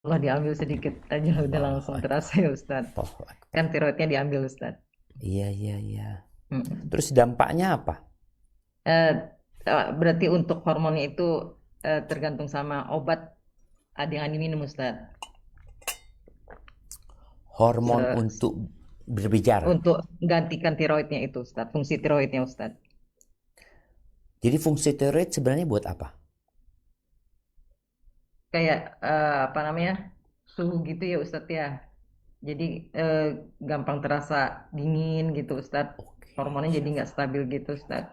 Allah diambil sedikit aja udah Allahu langsung Akbar. terasa ya Ustaz. Allahu Akbar. Kan tiroidnya diambil Ustaz. Iya, iya, iya. Mm-mm. Terus dampaknya apa? Eh, Berarti untuk hormonnya itu tergantung sama obat ada yang diminum Ustaz. Hormon Se- untuk berbicara. untuk gantikan tiroidnya itu Ustaz, fungsi tiroidnya Ustaz. Jadi fungsi tiroid sebenarnya buat apa? Kayak apa namanya? Suhu gitu ya Ustaz ya. Jadi eh, gampang terasa dingin gitu Ustaz. Oke, Hormonnya jadi nggak syafa. stabil gitu Ustaz.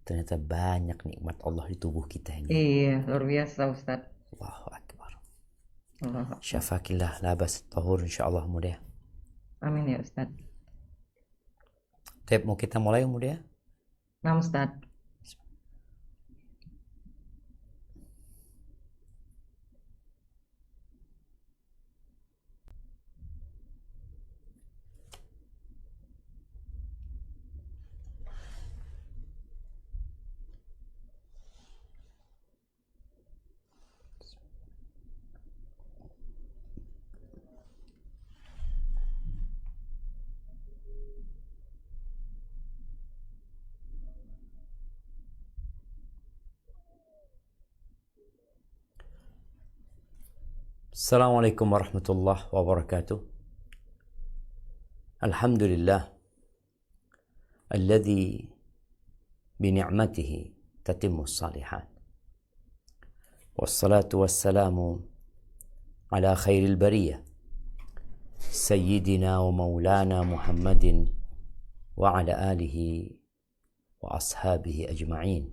Ternyata banyak nikmat Allah di tubuh kita ini. Iya, luar biasa Ustaz. Allahu Akbar. Allahu Akbar. Syafakillah labas tahur insyaallah mudah. Amin ya Ustaz. Tep, mau kita mulai mudah? Nah Ustaz. Assalamualaikum warahmatullahi wabarakatuh. Alhamdulillah alladzi bini'matihi tatimmu salihat. Wassalatu wassalamu ala khairil bariyah sayyidina wa maulana Muhammadin wa ala alihi wa ashabihi ajma'in.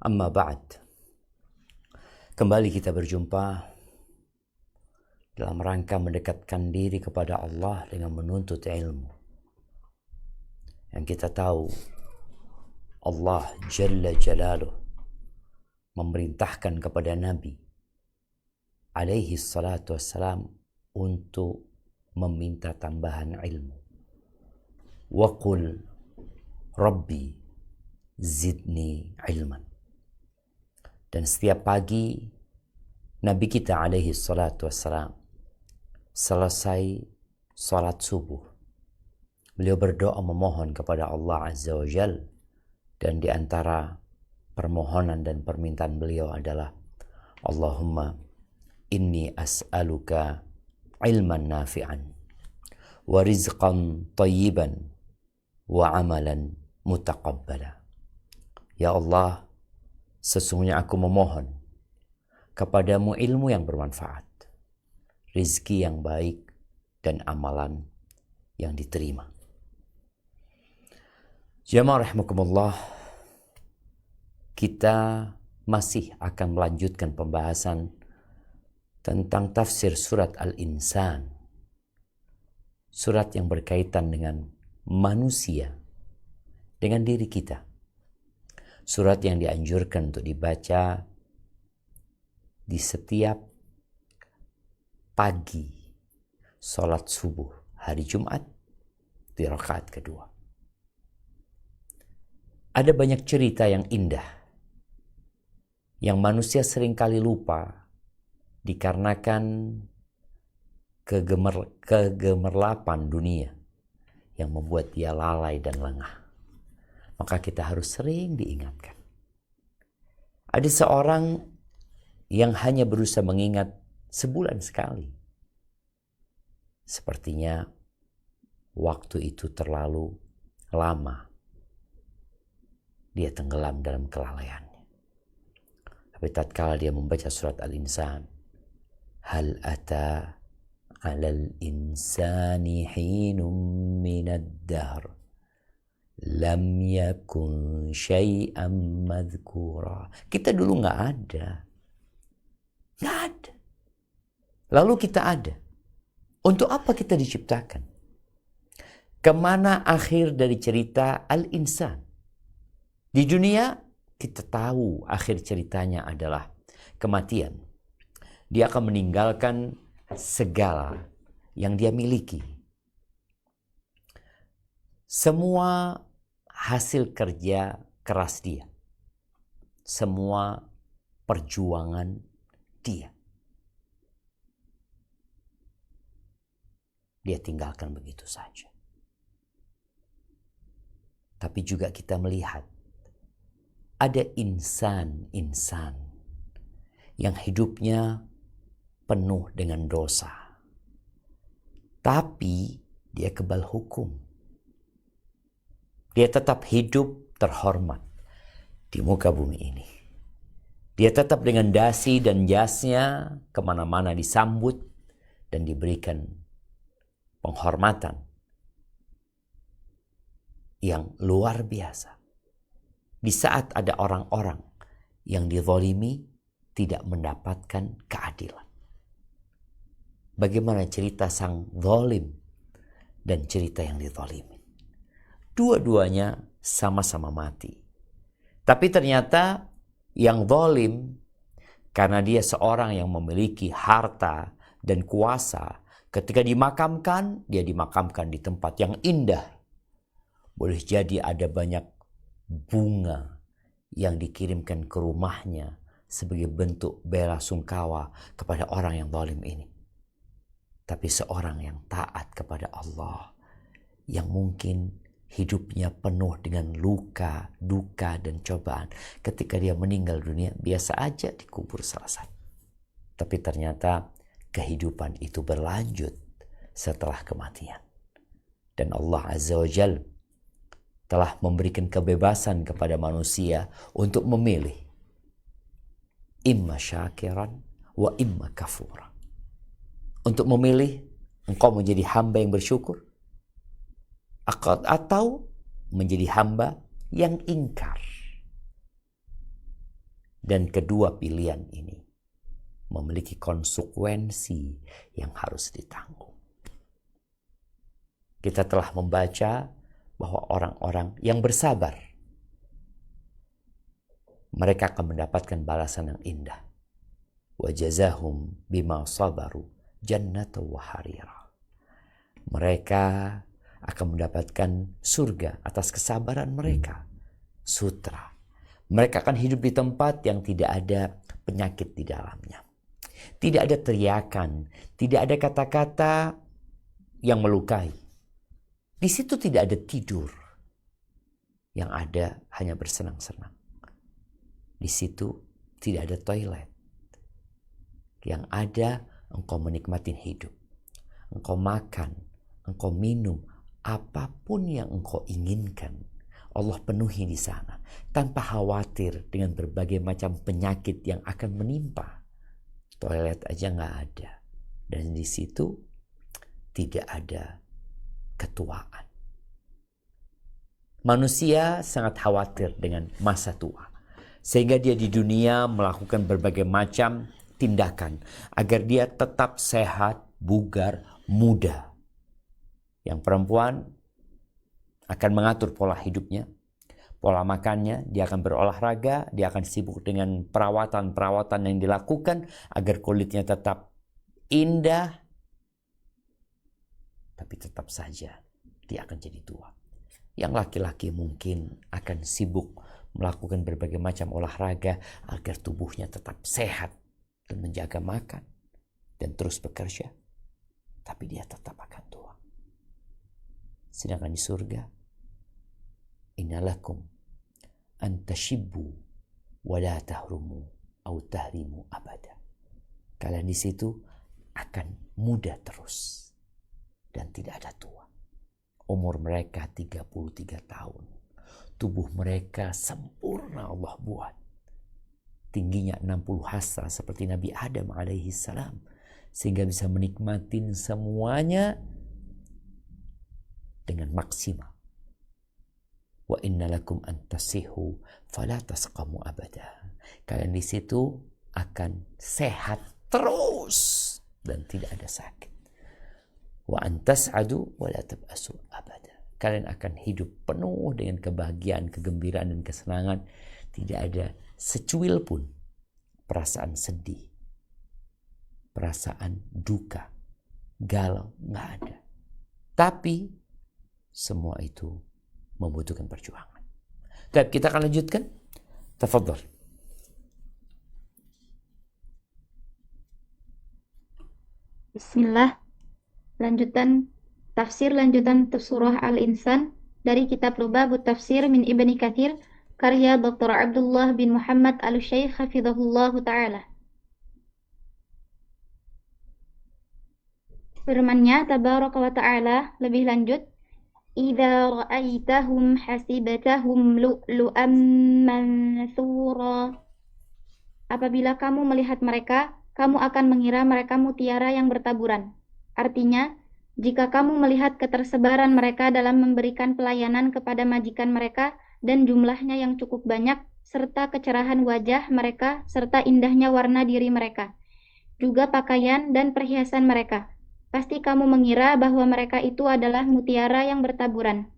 Amma ba'd. Kembali kita berjumpa dalam rangka mendekatkan diri kepada Allah dengan menuntut ilmu. Yang kita tahu Allah Jalla Jalaluh memerintahkan kepada Nabi alaihi salatu wassalam untuk meminta tambahan ilmu. Wa qul Rabbi zidni ilman. Dan setiap pagi Nabi kita alaihi salatu wassalam selesai salat subuh, beliau berdoa memohon kepada Allah Azza wa Jal, dan di antara permohonan dan permintaan beliau adalah Allahumma inni as'aluka ilman nafi'an wa rizqan tayyiban wa amalan mutaqabbala. Ya Allah, sesungguhnya aku memohon kepadamu ilmu yang bermanfaat, rizki yang baik, dan amalan yang diterima. Jamaah rahimakumullah, kita masih akan melanjutkan pembahasan tentang tafsir surat Al-Insan. Surat yang berkaitan dengan manusia, dengan diri kita. Surat yang dianjurkan untuk dibaca di setiap pagi sholat subuh hari Jumat di rakaat kedua. Ada banyak cerita yang indah yang manusia seringkali lupa dikarenakan kegemerlapan dunia yang membuat dia lalai dan lengah. Maka kita harus sering diingatkan. Ada seorang yang hanya berusaha mengingat sebulan sekali. Sepertinya waktu itu terlalu lama. Dia tenggelam dalam kelalaiannya. Tapi tatkala dia membaca surat Al-Insan, hal ata 'alal insani hinum minad dahr lam yakun syai'an madhkura. Kita dulu nggak ada. Nggak ada. Lalu kita ada. Untuk apa kita diciptakan? Kemana akhir dari cerita Al-Insan? Di dunia kita tahu akhir ceritanya adalah kematian. Dia akan meninggalkan segala yang dia miliki. Semua hasil kerja keras dia. Semua perjuangan dia. Dia tinggalkan begitu saja. Tapi juga kita melihat ada insan-insan yang hidupnya penuh dengan dosa. Tapi dia kebal hukum. Dia tetap hidup terhormat di muka bumi ini. Dia tetap dengan dasi dan jasnya kemana-mana disambut dan diberikan penghormatan yang luar biasa. Di saat ada orang-orang yang dizalimi tidak mendapatkan keadilan. Bagaimana cerita sang zalim dan cerita yang dizalimi? Dua-duanya sama-sama mati. Tapi ternyata yang zalim, karena dia seorang yang memiliki harta dan kuasa, ketika dimakamkan, dia dimakamkan di tempat yang indah. Boleh jadi ada banyak bunga yang dikirimkan ke rumahnya sebagai bentuk bela sungkawa kepada orang yang zalim ini. Tapi seorang yang taat kepada Allah, yang mungkin hidupnya penuh dengan luka, duka, dan cobaan. Ketika dia meninggal dunia, biasa aja dikubur selesai. Tapi ternyata kehidupan itu berlanjut setelah kematian. Dan Allah Azza wa Jalla telah memberikan kebebasan kepada manusia untuk memilih. Imma syakiran wa imma kafura. Untuk memilih engkau menjadi hamba yang bersyukur atau menjadi hamba yang ingkar. Dan kedua pilihan ini memiliki konsekuensi yang harus ditanggung. Kita telah membaca bahwa orang-orang yang bersabar, mereka akan mendapatkan balasan yang indah. Wa jazahum bima sabaru jannatu wa harira. Mereka akan mendapatkan surga atas kesabaran mereka. Sutra. Mereka akan hidup di tempat yang tidak ada penyakit di dalamnya. Tidak ada teriakan, tidak ada kata-kata yang melukai. Di situ tidak ada tidur. Yang ada hanya bersenang-senang. Di situ tidak ada toilet. Yang ada engkau menikmati hidup. Engkau makan, engkau minum, apapun yang engkau inginkan. Allah penuhi di sana. Tanpa khawatir dengan berbagai macam penyakit yang akan menimpa. Toilet aja nggak ada. Dan di situ tidak ada ketuaan. Manusia sangat khawatir dengan masa tua. Sehingga dia di dunia melakukan berbagai macam tindakan agar dia tetap sehat, bugar, muda. Yang perempuan akan mengatur pola hidupnya, pola makannya, dia akan berolahraga, dia akan sibuk dengan perawatan-perawatan yang dilakukan agar kulitnya tetap indah. Tapi tetap saja dia akan jadi tua. Yang laki-laki mungkin akan sibuk melakukan berbagai macam olahraga agar tubuhnya tetap sehat dan menjaga makan dan terus bekerja. Tapi dia tetap akan tua. Sedangkan di surga, innalakum an tashibbu wa la tahrumu au tahrimu abada. Kalian di situ akan muda terus dan tidak ada tua. Umur mereka 33 tahun. Tubuh mereka sempurna Allah buat. Tingginya 60 hasta seperti Nabi Adam alaihi salam. Sehingga bisa menikmatin semuanya dengan maksimal. Wa innalakum an tasihu fala tasqamu abada. Kalian di situ akan sehat terus dan tidak ada sakit. Wa an tas'adu wa la tab'asu abada. Kalian akan hidup penuh dengan kebahagiaan, kegembiraan dan kesenangan. Tidak ada secuil pun perasaan sedih, perasaan duka, galau, nggak ada. Tapi semua itu membutuhkan perjuangan. Dan kita akan lanjutkan. Tafadhol. Bismillah. Lanjutan surah Al-Insan dari kitab Lubabut Tafsir min Ibni Katsir karya Dr. Abdullah bin Muhammad Al-Syaikh hafizahullah taala. Firman-Nya tabaraka wa taala lebih lanjut, "Idza ra'aitahum hasibtahum lu'lu'an mansura." Apabila kamu melihat mereka, kamu akan mengira mereka mutiara yang bertaburan. Artinya, jika kamu melihat ketersebaran mereka dalam memberikan pelayanan kepada majikan mereka dan jumlahnya yang cukup banyak, serta kecerahan wajah mereka, serta indahnya warna diri mereka, juga pakaian dan perhiasan mereka, pasti kamu mengira bahwa mereka itu adalah mutiara yang bertaburan.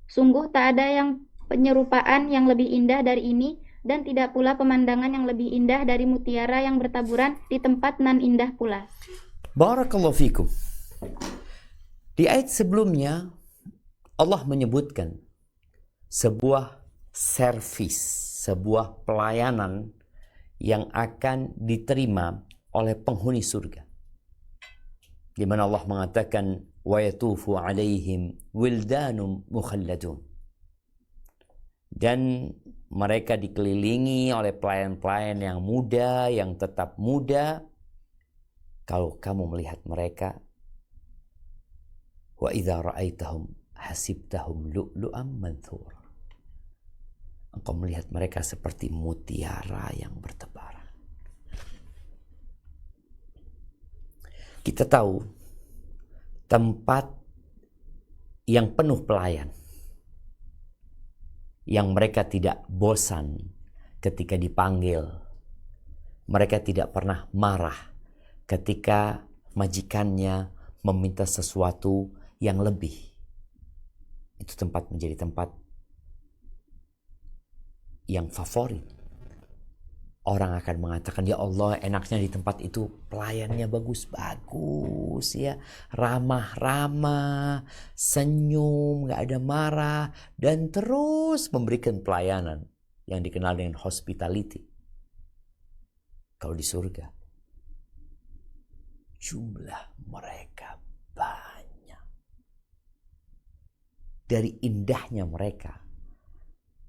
Sungguh tak ada yang penyerupaan yang lebih indah dari ini, dan tidak pula pemandangan yang lebih indah dari mutiara yang bertaburan di tempat nan indah pula. Barakallahu fikum. Di ayat sebelumnya Allah menyebutkan sebuah servis, sebuah pelayanan yang akan diterima oleh penghuni surga. Di mana Allah mengatakan wa yatufu alaihim wildanum mukhalladun. Dan mereka dikelilingi oleh pelayan-pelayan yang muda, yang tetap muda. Kalau kamu melihat mereka, wa idza ra'aitahum hasibtahum lu'lu'an manthura. Engkau melihat mereka seperti mutiara yang bertebaran. Kita tahu tempat yang penuh pelayan, yang mereka tidak bosan ketika dipanggil. Mereka tidak pernah marah ketika majikannya meminta sesuatu yang lebih. Itu tempat menjadi tempat yang favorit. Orang akan mengatakan, ya Allah, enaknya di tempat itu pelayannya bagus-bagus ya, ramah-ramah, senyum, gak ada marah, dan terus memberikan pelayanan yang dikenal dengan hospitality. Kalau di surga, jumlah mereka banyak. Dari indahnya mereka,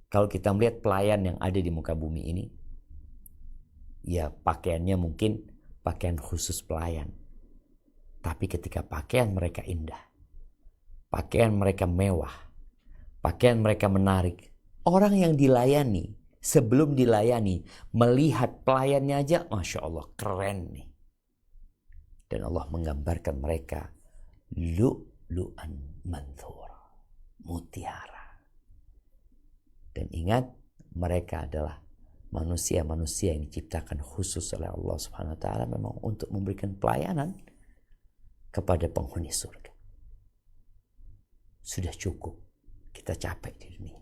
kalau kita melihat pelayan yang ada di muka bumi ini, ya pakaiannya mungkin pakaian khusus pelayan. Tapi ketika pakaian mereka indah, pakaian mereka mewah, pakaian mereka menarik, orang yang dilayani, sebelum dilayani, melihat pelayannya aja, Masya Allah, keren nih. Dan Allah menggambarkan mereka lu'lu'an manthura, mutiara. Dan ingat, mereka adalah manusia-manusia yang diciptakan khusus oleh Allah Subhanahu wa taala memang untuk memberikan pelayanan kepada penghuni surga. Sudah cukup kita capek di dunia.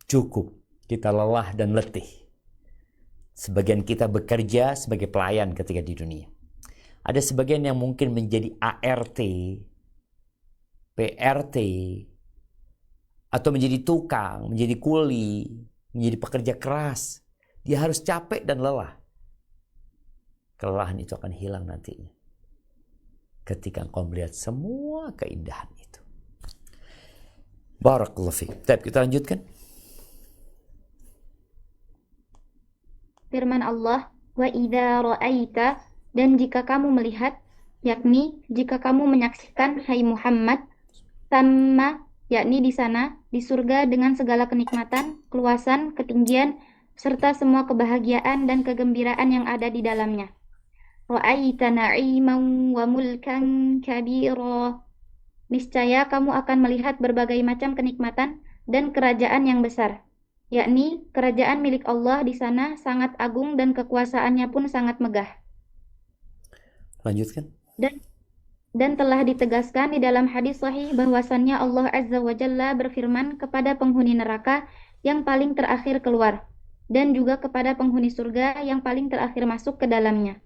Cukup kita lelah dan letih. Sebagian kita bekerja sebagai pelayan ketika di dunia. Ada sebagian yang mungkin menjadi ART, PRT, atau menjadi tukang, menjadi kuli, menjadi pekerja keras. Dia harus capek dan lelah. Kelelahan itu akan hilang nantinya ketika engkau melihat semua keindahan itu. Barakallahu fiik. Baik, kita lanjutkan. Firman Allah, wa idza ra'aita, dan jika kamu melihat, yakni jika kamu menyaksikan, hai Muhammad, sama, yakni di sana, di surga dengan segala kenikmatan, keluasan, ketinggian, serta semua kebahagiaan dan kegembiraan yang ada di dalamnya. Ra'aita na'iman wa mulkan kabira. Niscaya kamu akan melihat berbagai macam kenikmatan dan kerajaan yang besar. Yakni kerajaan milik Allah di sana sangat agung dan kekuasaannya pun sangat megah. Lanjutkan. Dan telah ditegaskan di dalam hadis sahih bahwasannya Allah Azza wa Jalla berfirman kepada penghuni neraka yang paling terakhir keluar, dan juga kepada penghuni surga yang paling terakhir masuk ke dalamnya.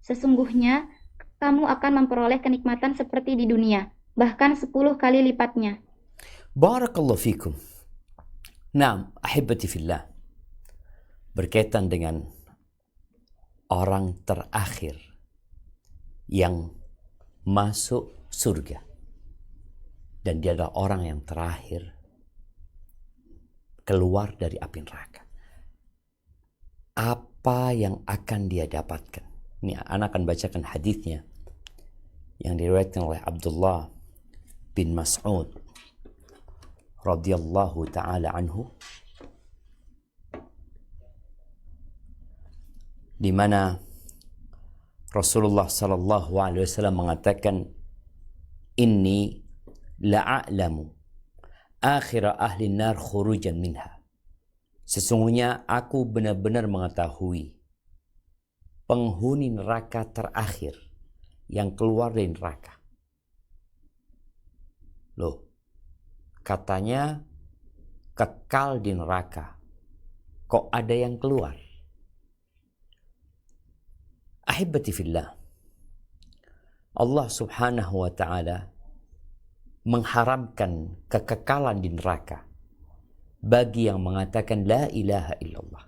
Sesungguhnya kamu akan memperoleh kenikmatan seperti di dunia, bahkan 10 kali lipatnya. Barakallahu fikum. Naam, ahibati fillah. Berkaitan dengan orang terakhir yang masuk surga. Dan dia adalah orang yang terakhir keluar dari api neraka. Apa yang akan dia dapatkan? Ini anak akan bacakan hadisnya yang diriwayatkan oleh Abdullah bin Mas'ud radhiyallahu taala anhu, di mana Rasulullah sallallahu alaihi wasallam mengatakan, inni la'alamu akhira ahli nar khurujan minha. Sesungguhnya aku benar-benar mengetahui penghuni neraka terakhir yang keluar dari neraka. Loh, katanya kekal di neraka, kok ada yang keluar? Ahibati fillah, Allah subhanahu wa ta'ala mengharamkan kekekalan di neraka bagi yang mengatakan la ilaha illallah.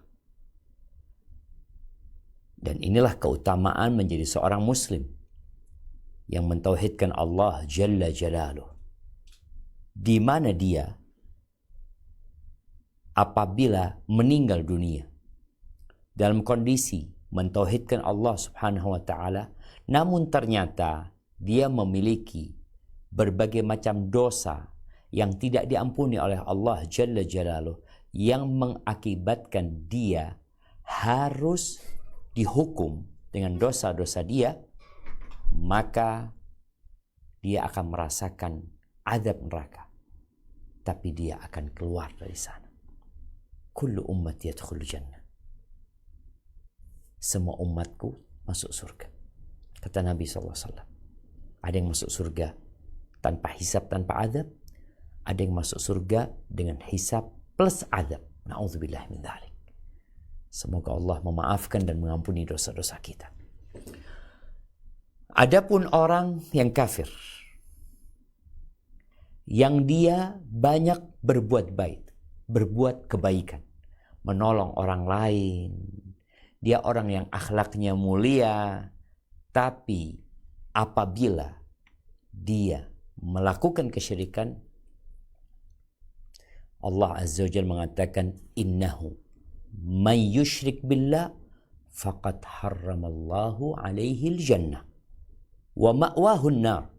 Dan inilah keutamaan menjadi seorang muslim yang mentauhidkan Allah Jalla Jalaluh, di mana dia apabila meninggal dunia dalam kondisi mentauhidkan Allah subhanahu wa ta'ala, namun ternyata dia memiliki berbagai macam dosa yang tidak diampuni oleh Allah Jalla Jalaluh, yang mengakibatkan dia harus dihukum dengan dosa-dosa dia, maka dia akan merasakan azab neraka, tapi dia akan keluar dari sana. Kullu ummati yadkhulul jannah. Semua umatku masuk surga. Kata Nabi SAW. Ada yang masuk surga tanpa hisab, tanpa azab. Ada yang masuk surga dengan hisab plus azab. Na'udzubillah min dzalik. Semoga Allah memaafkan dan mengampuni dosa-dosa kita. Adapun orang yang kafir, yang dia banyak berbuat baik, berbuat kebaikan, menolong orang lain, dia orang yang akhlaknya mulia, tapi apabila dia melakukan kesyirikan, Allah Azza wa Jalla mengatakan, innahu man yushrik billah faqad harramallahu alaihi al-jannah wa ma'wahu an-nar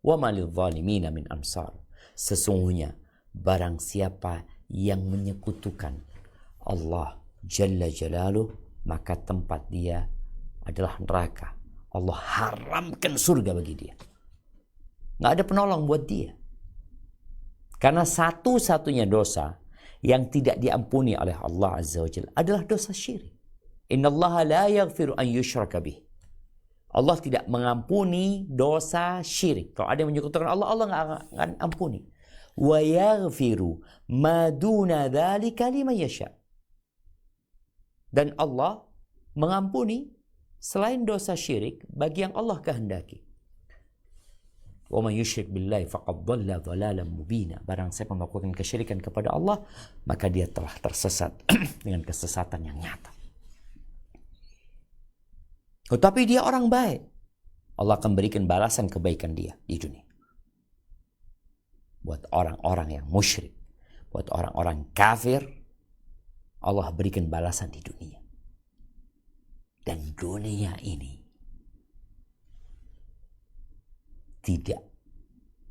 wa ma lidh-dhalimin min ansar. Sesungguhnya barang siapa yang menyekutukan Allah Jalla Jalaluh, maka tempat dia adalah neraka. Allah haramkan surga bagi dia. Nggak ada penolong buat dia. Karena satu-satunya dosa yang tidak diampuni oleh Allah Azza wa Jalla adalah dosa syirik. Innallaha la yaghfiru an yushraka bih. Allah tidak mengampuni dosa syirik. Kalau ada yang menyekutukan Allah, Allah nggak akan ampuni. Wa yaghfiru ma duna dzalika liman yasha. Dan Allah mengampuni selain dosa syirik bagi yang Allah kehendaki. Wa man yusyrik billahi faqad dhalla dhalalan mubina. Barang siapa melakukan kesyirikan kepada Allah, maka dia telah tersesat dengan kesesatan yang nyata. Tetapi dia orang baik, Allah akan berikan balasan kebaikan dia di dunia. Buat orang-orang yang musyrik, buat orang-orang kafir, Allah berikan balasan di dunia. Dan dunia ini tidak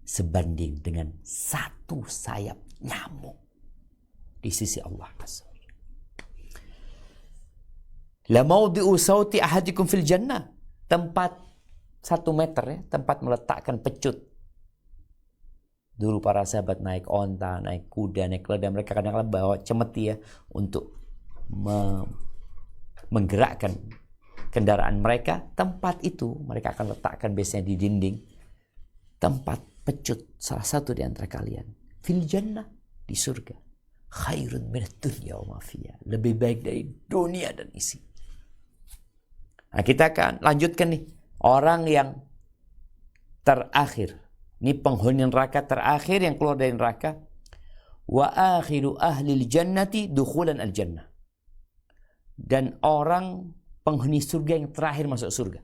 sebanding dengan satu sayap nyamuk di sisi Allah Azza wa Jalla. La mawdi'u sauti ahadikum fil jannah. Tempat 1 meter ya, tempat meletakkan pecut. Dulu para sahabat naik onta, naik kuda, naik keledai, mereka kadang-kadang bawa cemeti ya untuk menggerakkan kendaraan mereka. Tempat itu mereka akan letakkan biasanya di dinding. Tempat pecut salah satu di antara kalian. Fil jannah, di surga. Khairun minad dunya wa ma fiha. Lebih baik dari dunia dan isi. Nah, kita akan lanjutkan nih. Orang yang terakhir. Ini penghuni neraka terakhir yang keluar dari neraka. Wa akhiru ahlil jannati dukhulan al-jannah. Dan orang penghuni surga yang terakhir masuk surga.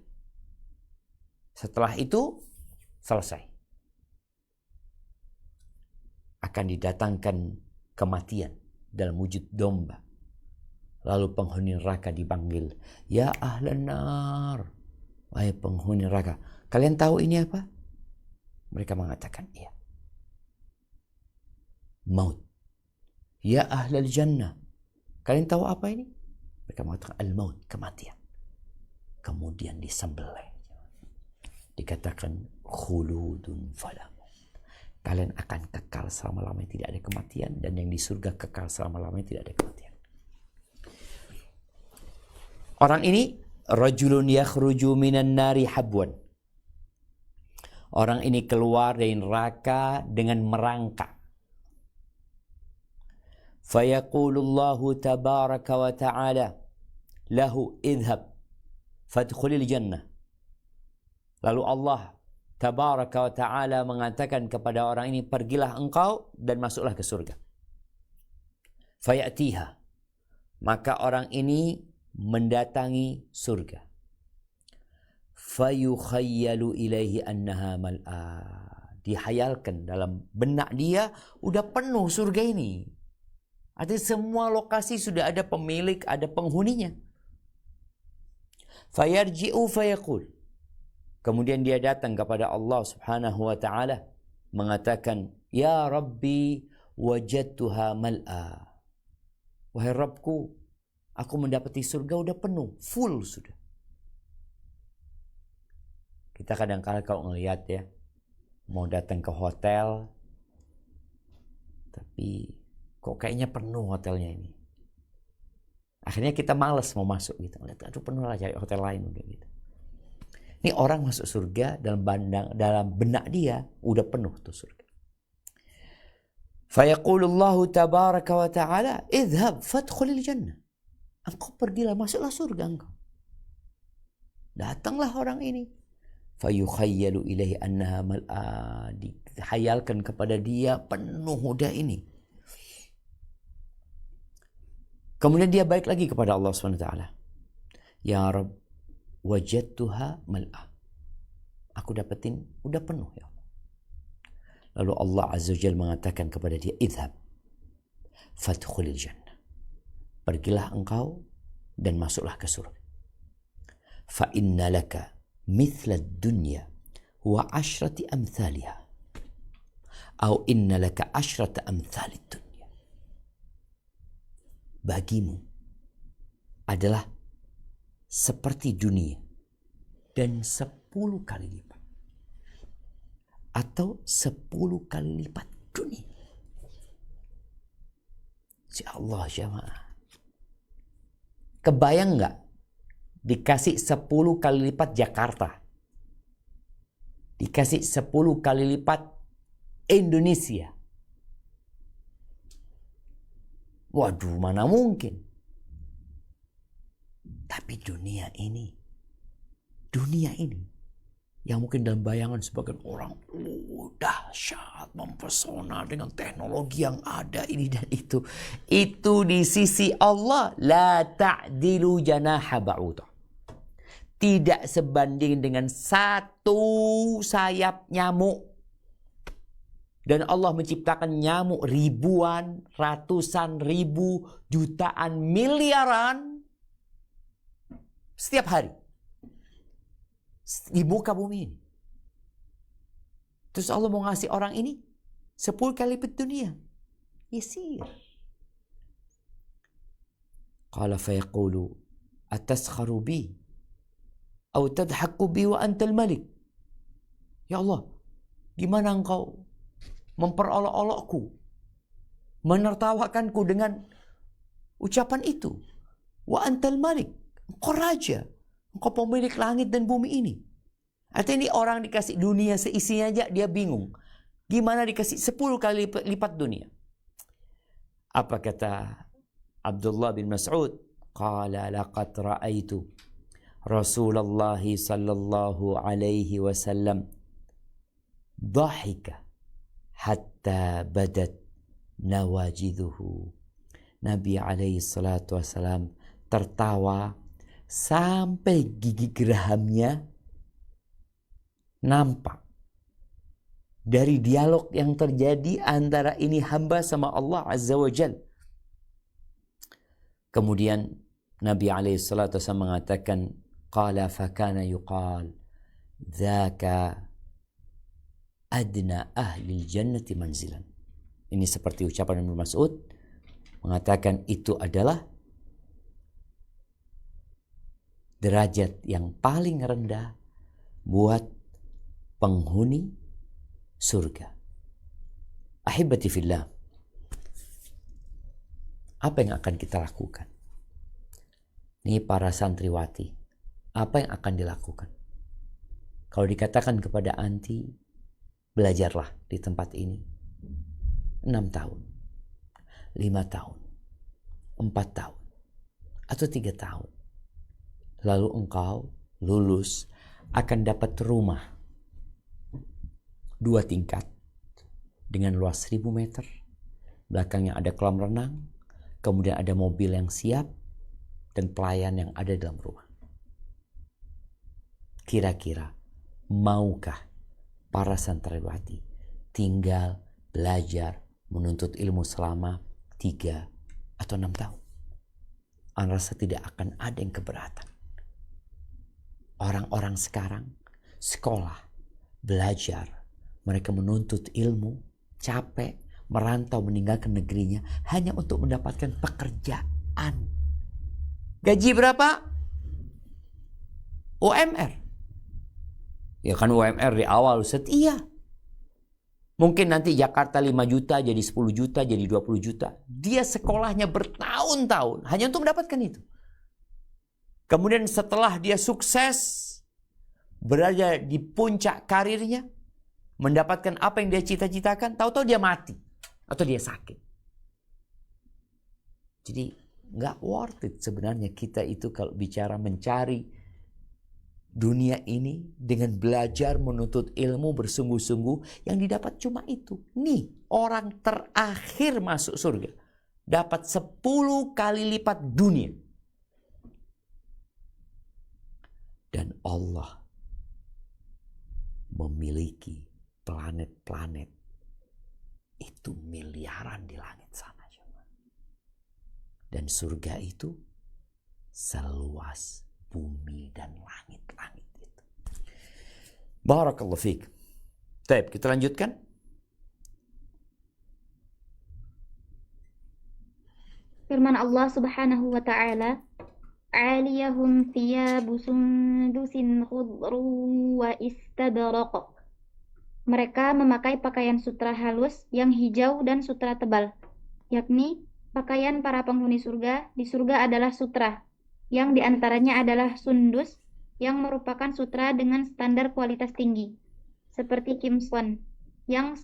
Setelah itu selesai. Akan didatangkan kematian dalam wujud domba. Lalu penghuni neraka dipanggil, ya ahlan nar, wahai penghuni neraka, kalian tahu ini apa? Mereka mengatakan iya. Maut. Ya ahlal jannah, kalian tahu apa ini? Mereka mengatakan al-maut, kematian. Kemudian disembelih. Dikatakan khuludun falam. Kalian akan kekal selama-lamanya, tidak ada kematian, dan yang di surga kekal selama-lamanya, tidak ada kematian. Orang ini rajulun yakhruju minan nari habwan. Orang ini keluar dari neraka dengan merangkak. Fayaqulullahu tabaraka wa ta'ala lahu idhab fadkhulil jannah. Lalu Allah tabaraka wa ta'ala mengatakan kepada orang ini, pergilah engkau dan masuklah ke surga. Fayatiha. Maka orang ini mendatangi surga. Fayukhayyalu ilaihi annaha mal'a. Dihayalkan dalam benak dia, udah penuh surga ini. Artinya semua lokasi sudah ada pemilik, ada penghuninya. Fayarji'u fayaqul. Kemudian dia datang kepada Allah Subhanahu wa ta'ala mengatakan, ya Rabbi wajadtuha mal'a. Wahai Rabbku, aku mendapati surga udah penuh, full sudah. Kita kadang-kadang kalau ngelihat ya, mau datang ke hotel, tapi kok kayaknya penuh hotelnya ini. Akhirnya kita malas mau masuk gitu. Aduh penuh lah, cari hotel lain udah gitu. Ini orang masuk surga dalam benak dia udah penuh tuh surga. Fayaqulullahu tabaraka wa ta'ala idhab fadkhulil jannah. Engkau pergilah, masuklah surga engkau. Datanglah orang ini. Fayukhayyalu ilaihi annaha mal'a. Dihayalkan kepada dia penuh udah ini. Kemudian dia balik lagi kepada Allah SWT. Ya Rabb, wajadtuha mal'a. Aku dapetin udah penuh ya Allah. Lalu Allah Azza wa Jalla mengatakan kepada dia, idhab fadkhulil jannah. Pergilah engkau dan masuklah ke surga. Fa inna laka mithla dunya wa ashrati amthaliha. Atau inna laka ashrata amthalid dunya. Bagimu adalah seperti dunia dan 10 kali lipat. Atau 10 kali lipat dunia. Si Allah jamaah. Kebayang nggak dikasih 10 kali lipat Jakarta, dikasih 10 kali lipat Indonesia? Waduh, mana mungkin. Tapi dunia ini yang mungkin dalam bayangan sebagian orang dahsyat, mempesona dengan teknologi yang ada ini dan itu di sisi Allah la ta'dilu janaha ba'udah, tidak sebanding dengan satu sayap nyamuk. Dan Allah menciptakan nyamuk ribuan, ratusan ribu, jutaan, miliaran setiap hari di muka bumi ini. Terus Allah mau ngasih orang ini 10 kali lipat dunia. Yasir. Qala fayaqulu ataskharu bi aw tadhaku bi wa antal malik. Ya Allah, gimana engkau memperolok-olokku, menertawakanku dengan ucapan itu? Wa antal malik, engkau raja, engkau pemilik langit dan bumi ini. Artinya ini orang dikasih dunia seisinya aja dia bingung. Gimana dikasih 10 kali lipat dunia? Apa kata Abdullah bin Mas'ud? Qala laqad ra'aitu Rasulullah sallallahu alaihi wasallam dhahika hatta badat nawajidhuhu. Nabi alaihi salatu wasalam tertawa sampai gigi gerahamnya nampak dari dialog yang terjadi antara ini hamba sama Allah Azza wa Jal. Kemudian Nabi SAW mengatakan, qala fakana yuqal dzaka adna ahli jannati manzilan. Ini seperti ucapan Ibnu Mas'ud mengatakan itu adalah derajat yang paling rendah buat penghuni surga. Ahibati fillah, apa yang akan kita lakukan? Ini para santriwati, apa yang akan dilakukan? Kalau dikatakan kepada anti, belajarlah di tempat ini 6 tahun, 5 tahun, 4 tahun, atau 3 tahun. Lalu engkau lulus akan dapat rumah 2 tingkat dengan luas 1000 meter. Belakangnya ada kolam renang, kemudian ada mobil yang siap dan pelayan yang ada dalam rumah. Kira-kira maukah para santriwati tinggal belajar menuntut ilmu selama 3 atau 6 tahun? Anda rasa tidak akan ada yang keberatan. Orang-orang sekarang sekolah, belajar, mereka menuntut ilmu, capek, merantau meninggalkan negerinya hanya untuk mendapatkan pekerjaan. Gaji berapa? UMR. Ya kan UMR di awal setia. Mungkin nanti Jakarta 5 juta jadi 10 juta jadi 20 juta. Dia sekolahnya bertahun-tahun hanya untuk mendapatkan itu. Kemudian setelah dia sukses, berada di puncak karirnya, mendapatkan apa yang dia cita-citakan, tahu-tahu dia mati atau dia sakit. Jadi nggak worth it sebenarnya kita itu kalau bicara mencari dunia ini dengan belajar menuntut ilmu bersungguh-sungguh, yang didapat cuma itu. Nih orang terakhir masuk surga dapat 10 kali lipat dunia. Dan Allah memiliki planet-planet itu miliaran di langit sana. Dan surga itu seluas bumi dan langit-langit itu. Barakallahu fiik. Baik, kita lanjutkan. Firman Allah Subhanahu wa taala, "'Aliyahum thiyabu sundusin khudru wa istabraq." Mereka memakai pakaian sutra halus yang hijau dan sutra tebal, yakni pakaian para penghuni surga di surga adalah sutra, yang diantaranya adalah sundus, yang merupakan sutra dengan standar kualitas tinggi, seperti kimson, yang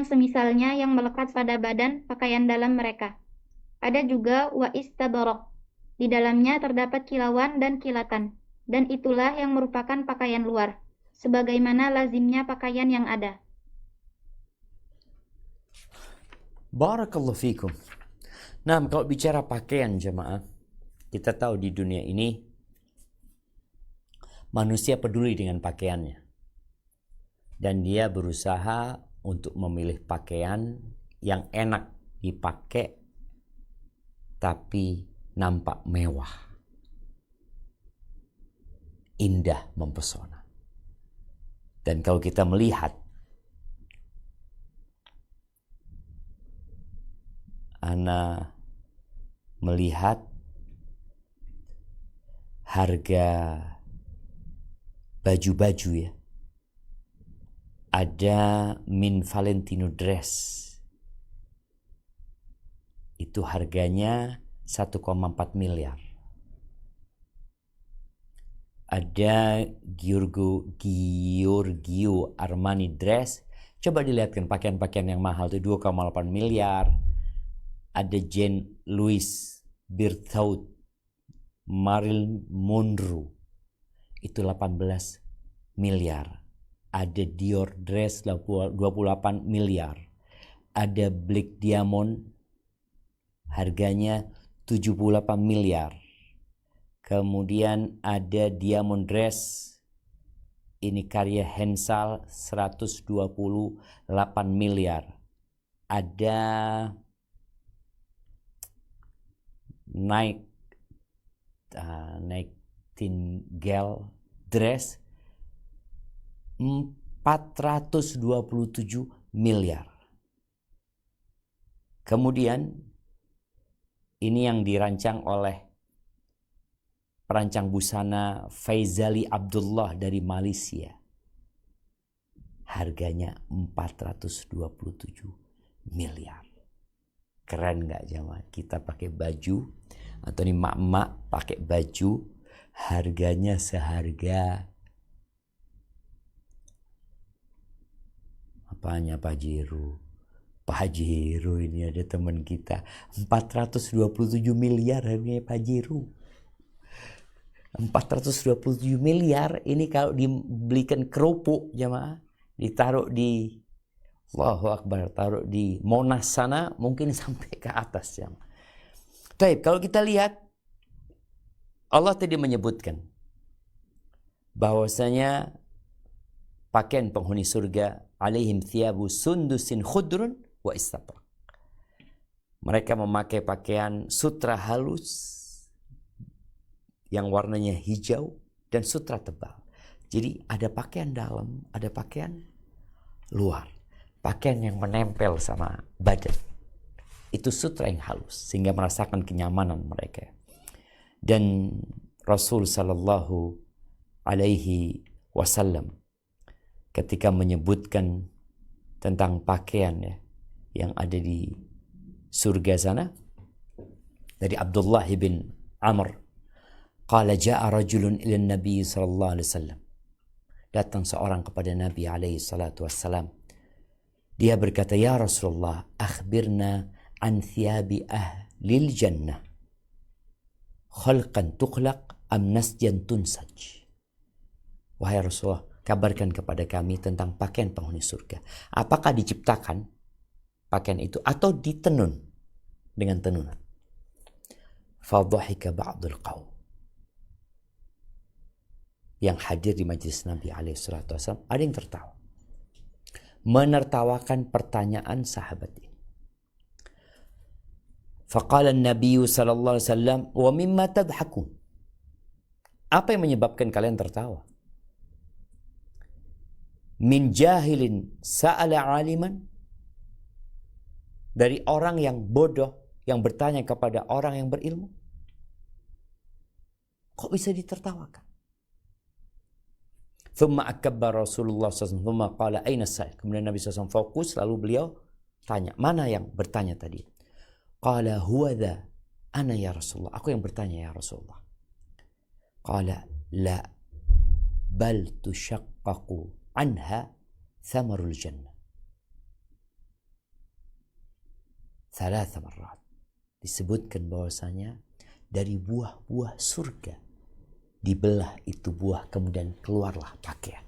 semisalnya yang melekat pada badan pakaian dalam mereka. Ada juga wa istabraq, di dalamnya terdapat kilauan dan kilatan, dan itulah yang merupakan pakaian luar, sebagaimana lazimnya pakaian yang ada. Barakallahu fikum. Nah, kalau bicara pakaian jemaah, kita tahu di dunia ini manusia peduli dengan pakaiannya. Dan dia berusaha untuk memilih pakaian yang enak dipakai tapi nampak mewah, indah, mempesona. Dan kalau kita melihat Ana melihat harga baju-baju ya. Ada Min Valentino dress. Itu harganya 1,4 miliar. Ada Giorgio Armani dress. Coba dilihatkan pakaian-pakaian yang mahal itu 2,8 miliar. Ada Jean Louis Berthaud, Marilyn Monroe, itu 18 miliar. Ada Dior dress 28 miliar. Ada Black Diamond, harganya 78 miliar. Kemudian ada Diamond dress ini karya Hensal 128 miliar. Ada Nightingale dress 427 miliar. Kemudian ini yang dirancang oleh perancang busana Faizali Abdullah dari Malaysia. Harganya 427 miliar. Keren nggak jemaah? Kita pakai baju atau nih mak-mak pakai baju harganya seharga apanya Pak Jiru? Pak Jiru ini ada teman kita 427 miliar harganya Pak Jiru. 427 miliar ini kalau dibelikan kerupuk jemaah, ditaruh di Allahu Akbar, taruh di Monas sana mungkin sampai ke atas jemaah. Baik, kalau kita lihat Allah tadi menyebutkan bahwasanya pakaian penghuni surga alaihim thiyabu sundusin khudrun wa istabrak. Mereka memakai pakaian sutra halus yang warnanya hijau dan sutra tebal. Jadi ada pakaian dalam, ada pakaian luar. Pakaian yang menempel sama badan. Itu sutra yang halus sehingga merasakan kenyamanan mereka. Dan Rasul sallallahu alaihi wasallam ketika menyebutkan tentang pakaian ya, yang ada di surga sana dari Abdullah bin Amr, qala jaa rajulun ila Nabi sallallahu alaihi wasallam. Datang seorang kepada Nabi alaihi salatu wassalam. Dia berkata, "Ya Rasulullah, akhbirna an thiyabi ahlil jannah. Khalqan tukhlaq am nasjan tunsaj." Wahai Rasulullah, kabarkan kepada kami tentang pakaian penghuni surga. Apakah diciptakan pakaian itu atau ditenun dengan tenunan? Fadhahika ba'dul qaum. Yang hadir di majlis Nabi alaihi salatu wasallam ada yang tertawa. Menertawakan pertanyaan sahabat ini. Faqala an-nabiy sallallahu alaihi wasallam, "Wa mimma tadhakun?" Apa yang menyebabkan kalian tertawa? Min jahilin sa'ala 'aliman, dari orang yang bodoh yang bertanya kepada orang yang berilmu. Kok bisa ditertawakan? Thumma akabba Rasulullah SAW, thumma qala aina as-sa'il. Kemudian Nabi SAW fokus, lalu beliau tanya, mana yang bertanya tadi? Qala huwa dha ana ya Rasulullah. Aku yang bertanya ya Rasulullah. Qala la bal tushaqqaqu anha thamarul jannah. Thalatha marrat. Disebutkan bahwasanya dari buah-buah surga dibelah itu buah, kemudian keluarlah pakaian.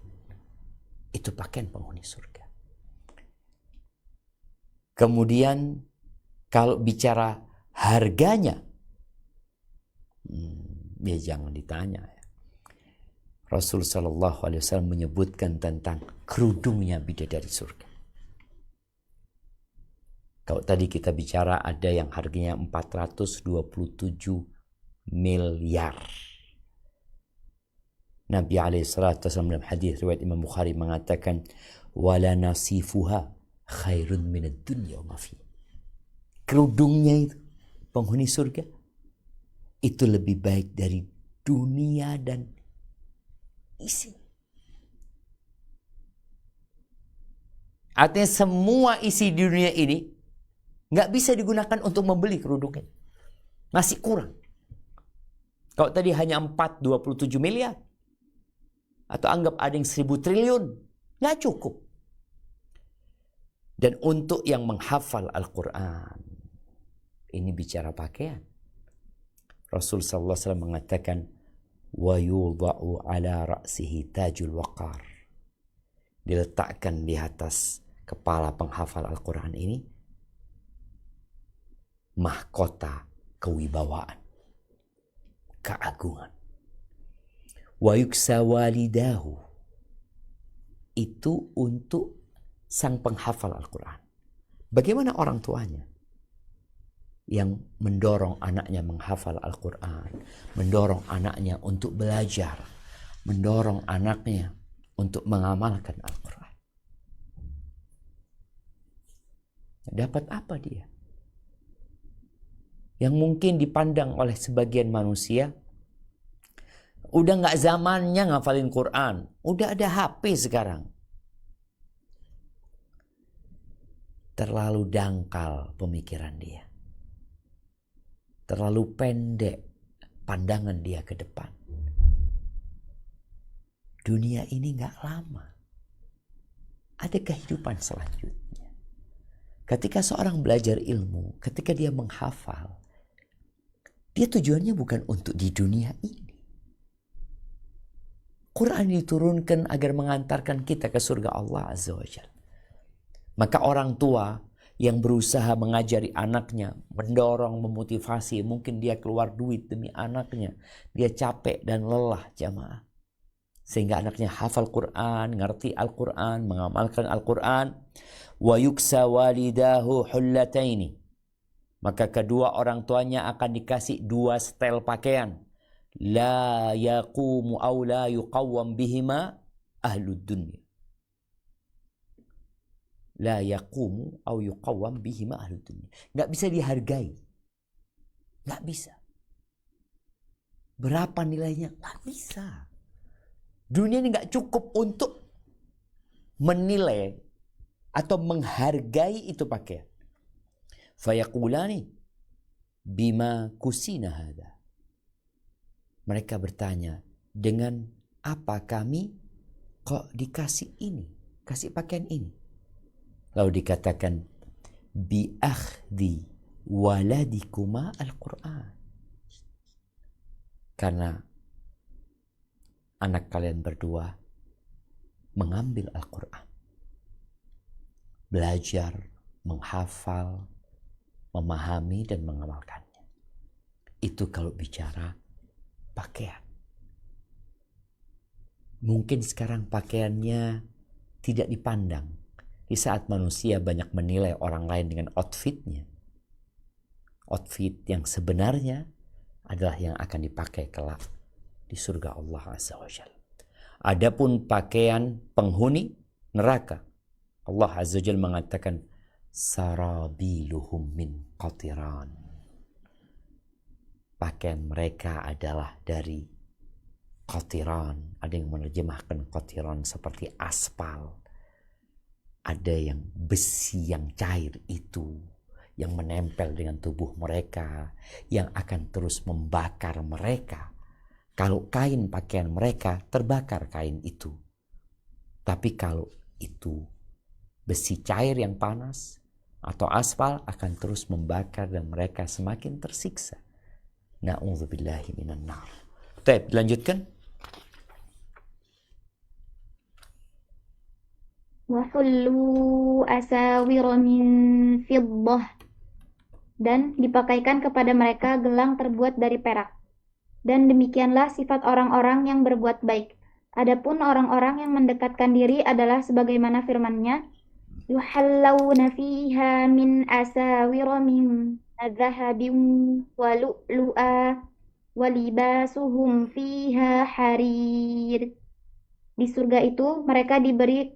Itu pakaian penghuni surga. Kemudian kalau bicara harganya, ya jangan ditanya. Rasul sallallahu alaihi wasallam menyebutkan tentang kerudungnya bidadari surga. Kalau tadi kita bicara ada yang harganya 427 miliar. Nabi alaihi salatu wasallam dalam hadis riwayat Imam Bukhari mengatakan, wala nasifuha khairun minad dunya wa ma fi. Kerudungnya itu penghuni surga itu lebih baik dari dunia dan isi. Artinya semua isi di dunia ini nggak bisa digunakan untuk membeli kerudungnya. Masih kurang. Kalau tadi hanya 427 miliar. Atau anggap ada yang 1000 triliun. Nggak cukup. Dan untuk yang menghafal Al-Quran. Ini bicara pakaian. Rasul SAW mengatakan, وَيُوضَعُ عَلَى رَأْسِهِ تَاجُ الْوَقَارِ. Diletakkan di atas kepala penghafal Al-Quran ini mahkota kewibawaan, keagungan. Wa yuksa walidahu, itu untuk sang penghafal Al-Quran. Bagaimana orang tuanya yang mendorong anaknya menghafal Al-Quran, mendorong anaknya untuk belajar, mendorong anaknya untuk mengamalkan Al-Quran. Dapat apa dia? Yang mungkin dipandang oleh sebagian manusia, udah gak zamannya ngafalin Quran, udah ada HP sekarang. Terlalu dangkal pemikiran dia. Terlalu pendek pandangan dia ke depan. Dunia ini gak lama. Ada kehidupan selanjutnya. Ketika seorang belajar ilmu, ketika dia menghafal, dia tujuannya bukan untuk di dunia ini. Quran diturunkan agar mengantarkan kita ke surga Allah Azza wa Jalla. Maka orang tua yang berusaha mengajari anaknya, mendorong, memotivasi, mungkin dia keluar duit demi anaknya. Dia capek dan lelah jamaah. Sehingga anaknya hafal Quran, ngerti Al-Quran, mengamalkan Al-Quran. Wa yuksa walidahu hullataini. Maka kedua orang tuanya akan dikasih 2 setel pakaian. La yaqumu aw la yuqawwam bihima ahlud dunya. La yaqumu aw yuqawwam bihima ahlud dunya. Nggak bisa dihargai. Nggak bisa. Berapa nilainya? Nggak bisa. Dunia ini nggak cukup untuk menilai atau menghargai itu pakaian. Fayaqulani bima kusina hada. Mereka bertanya, dengan apa kami kok dikasih ini, kasih pakaian ini? Lalu dikatakan, bi akhdi waladikuma al-Quran. Karena anak kalian berdua mengambil Al-Quran. Belajar, menghafal, memahami dan mengamalkannya. Itu kalau bicara pakaian. Mungkin sekarang pakaiannya tidak dipandang. Di saat manusia banyak menilai orang lain dengan outfitnya. Outfit yang sebenarnya adalah yang akan dipakai kelak di surga Allah Azza wa Jalla. Adapun pakaian penghuni neraka, Allah Azza wa Jalla mengatakan sarabiluhum min qatiran. Pakaian mereka adalah dari qatiran. Ada yang menerjemahkan qatiran seperti aspal. Ada yang besi yang cair itu yang menempel dengan tubuh mereka, yang akan terus membakar mereka. Kalau kain pakaian mereka, terbakar kain itu. Tapi kalau itu besi cair yang panas atau aspal, akan terus membakar dan mereka semakin tersiksa. Na'udzubillahi minan nar. Baik, dilanjutkan. Wa hullu asawira min fiddah. Dan dipakaikan kepada mereka gelang terbuat dari perak. Dan demikianlah sifat orang-orang yang berbuat baik. Adapun orang-orang yang mendekatkan diri adalah sebagaimana firman-Nya, yuhallawna fiha min asawira min dhahabin wa lu'lu'a wa libasuhum fiha harir. Di surga itu mereka diberi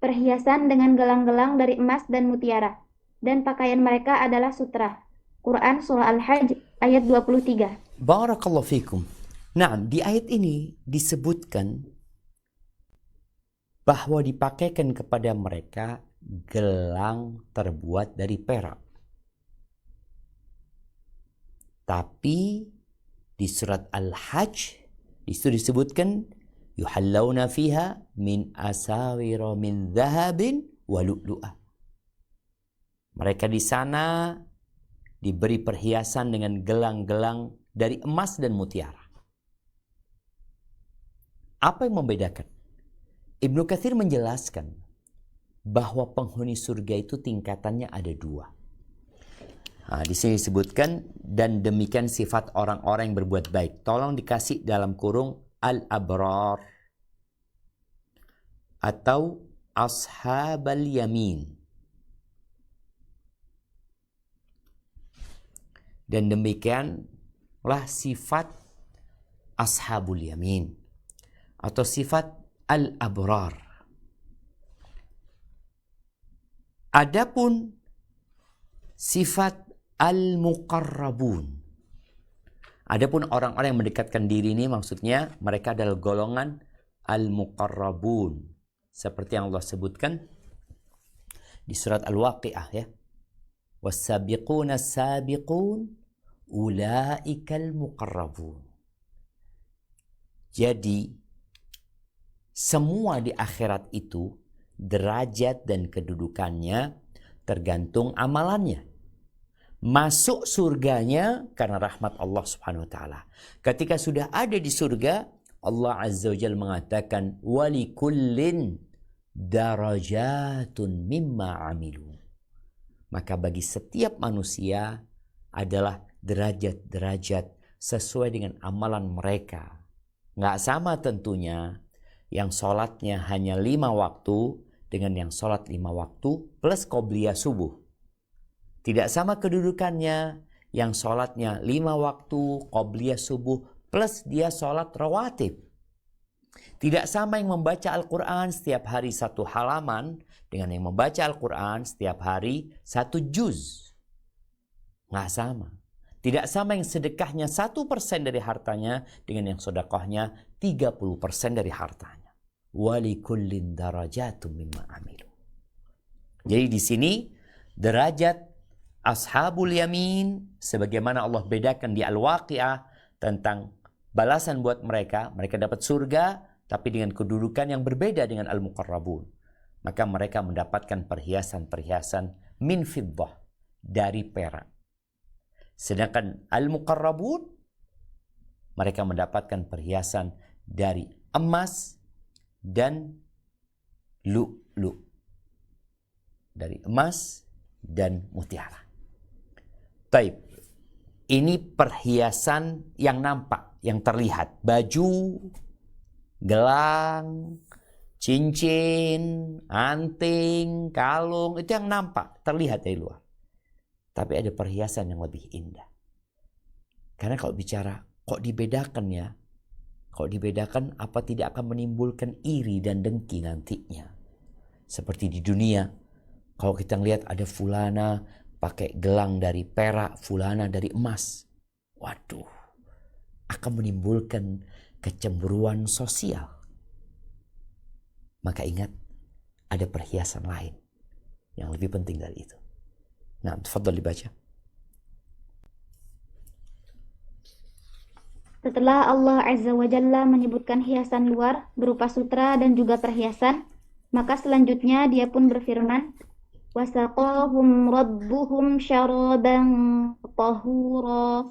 perhiasan dengan gelang-gelang dari emas dan mutiara, dan pakaian mereka adalah sutra. Quran Surah Al-Hajj ayat 23. Barakallahu fikum. Nah, di ayat ini disebutkan bahwa dipakaikan kepada mereka gelang terbuat dari perak. Tapi di surat Al-Hajj disitu disebutkan yuhallawna fiha min asawira min dhahabin wa lu'lu'a. Mereka di sana diberi perhiasan dengan gelang-gelang dari emas dan mutiara. Apa yang membedakan? Ibnu Katsir menjelaskan bahwa penghuni surga itu tingkatannya ada 2. Nah, di sini disebutkan dan demikian sifat orang-orang yang berbuat baik. Tolong dikasih dalam kurung al-abrar. atau ashabal yamin. Dan demikianlah sifat ashabul yamin atau sifat al-abrar. Adapun sifat al-muqarrabun, adapun orang-orang yang mendekatkan diri ini maksudnya mereka adalah golongan al-muqarrabun, seperti yang Allah sebutkan di surat Al-Waqi'ah ya. Was-sabiquna as-sabiqun ulaikal muqarrabun. Jadi semua di akhirat itu derajat dan kedudukannya tergantung amalannya. Masuk surganya karena rahmat Allah Subhanahu wa taala. Ketika sudah ada di surga, Allah Azza wa Jalla mengatakan walikullin darajatun mimma amilu. Maka bagi setiap manusia adalah derajat-derajat sesuai dengan amalan mereka. Nggak sama tentunya yang sholatnya hanya 5 waktu dengan yang sholat 5 waktu plus qobliyah subuh. Tidak sama kedudukannya yang sholatnya 5 waktu qobliyah subuh plus dia sholat rawatib. Tidak sama yang membaca Al-Quran setiap hari 1 halaman dengan yang membaca Al-Quran setiap hari 1 juz. Nggak sama. Tidak sama yang sedekahnya 1% dari hartanya dengan yang sedekahnya 30% dari hartanya. Walikullin darajatum mimma amilu. Jadi di sini derajat ashabul yamin sebagaimana Allah bedakan di Al-Waqi'ah tentang balasan buat mereka dapat surga tapi dengan kedudukan yang berbeda dengan al-muqarrabun. Maka mereka mendapatkan perhiasan-perhiasan min fiddah dari perak. Sedangkan al-muqarrabun mereka mendapatkan perhiasan dari emas dan lu'lu'. Dari emas dan mutiara. Taib. Ini perhiasan yang nampak, yang terlihat. Baju, gelang, cincin, anting, kalung, itu yang nampak, terlihat dari luar. Tapi ada perhiasan yang lebih indah. Karena kalau bicara, kok dibedakan ya? Kok dibedakan apa tidak akan menimbulkan iri dan dengki nantinya. Seperti di dunia, kalau kita lihat ada fulana pakai gelang dari perak, fulana dari emas. Waduh, akan menimbulkan kecemburuan sosial. Maka ingat, ada perhiasan lain yang lebih penting dari itu. Nah, tafadhal dibaca. Setelah Allah Azza wa Jalla menyebutkan hiasan luar berupa sutra dan juga perhiasan, maka selanjutnya dia pun berfirman, wasaqahum rabbuhum syaraban tahura.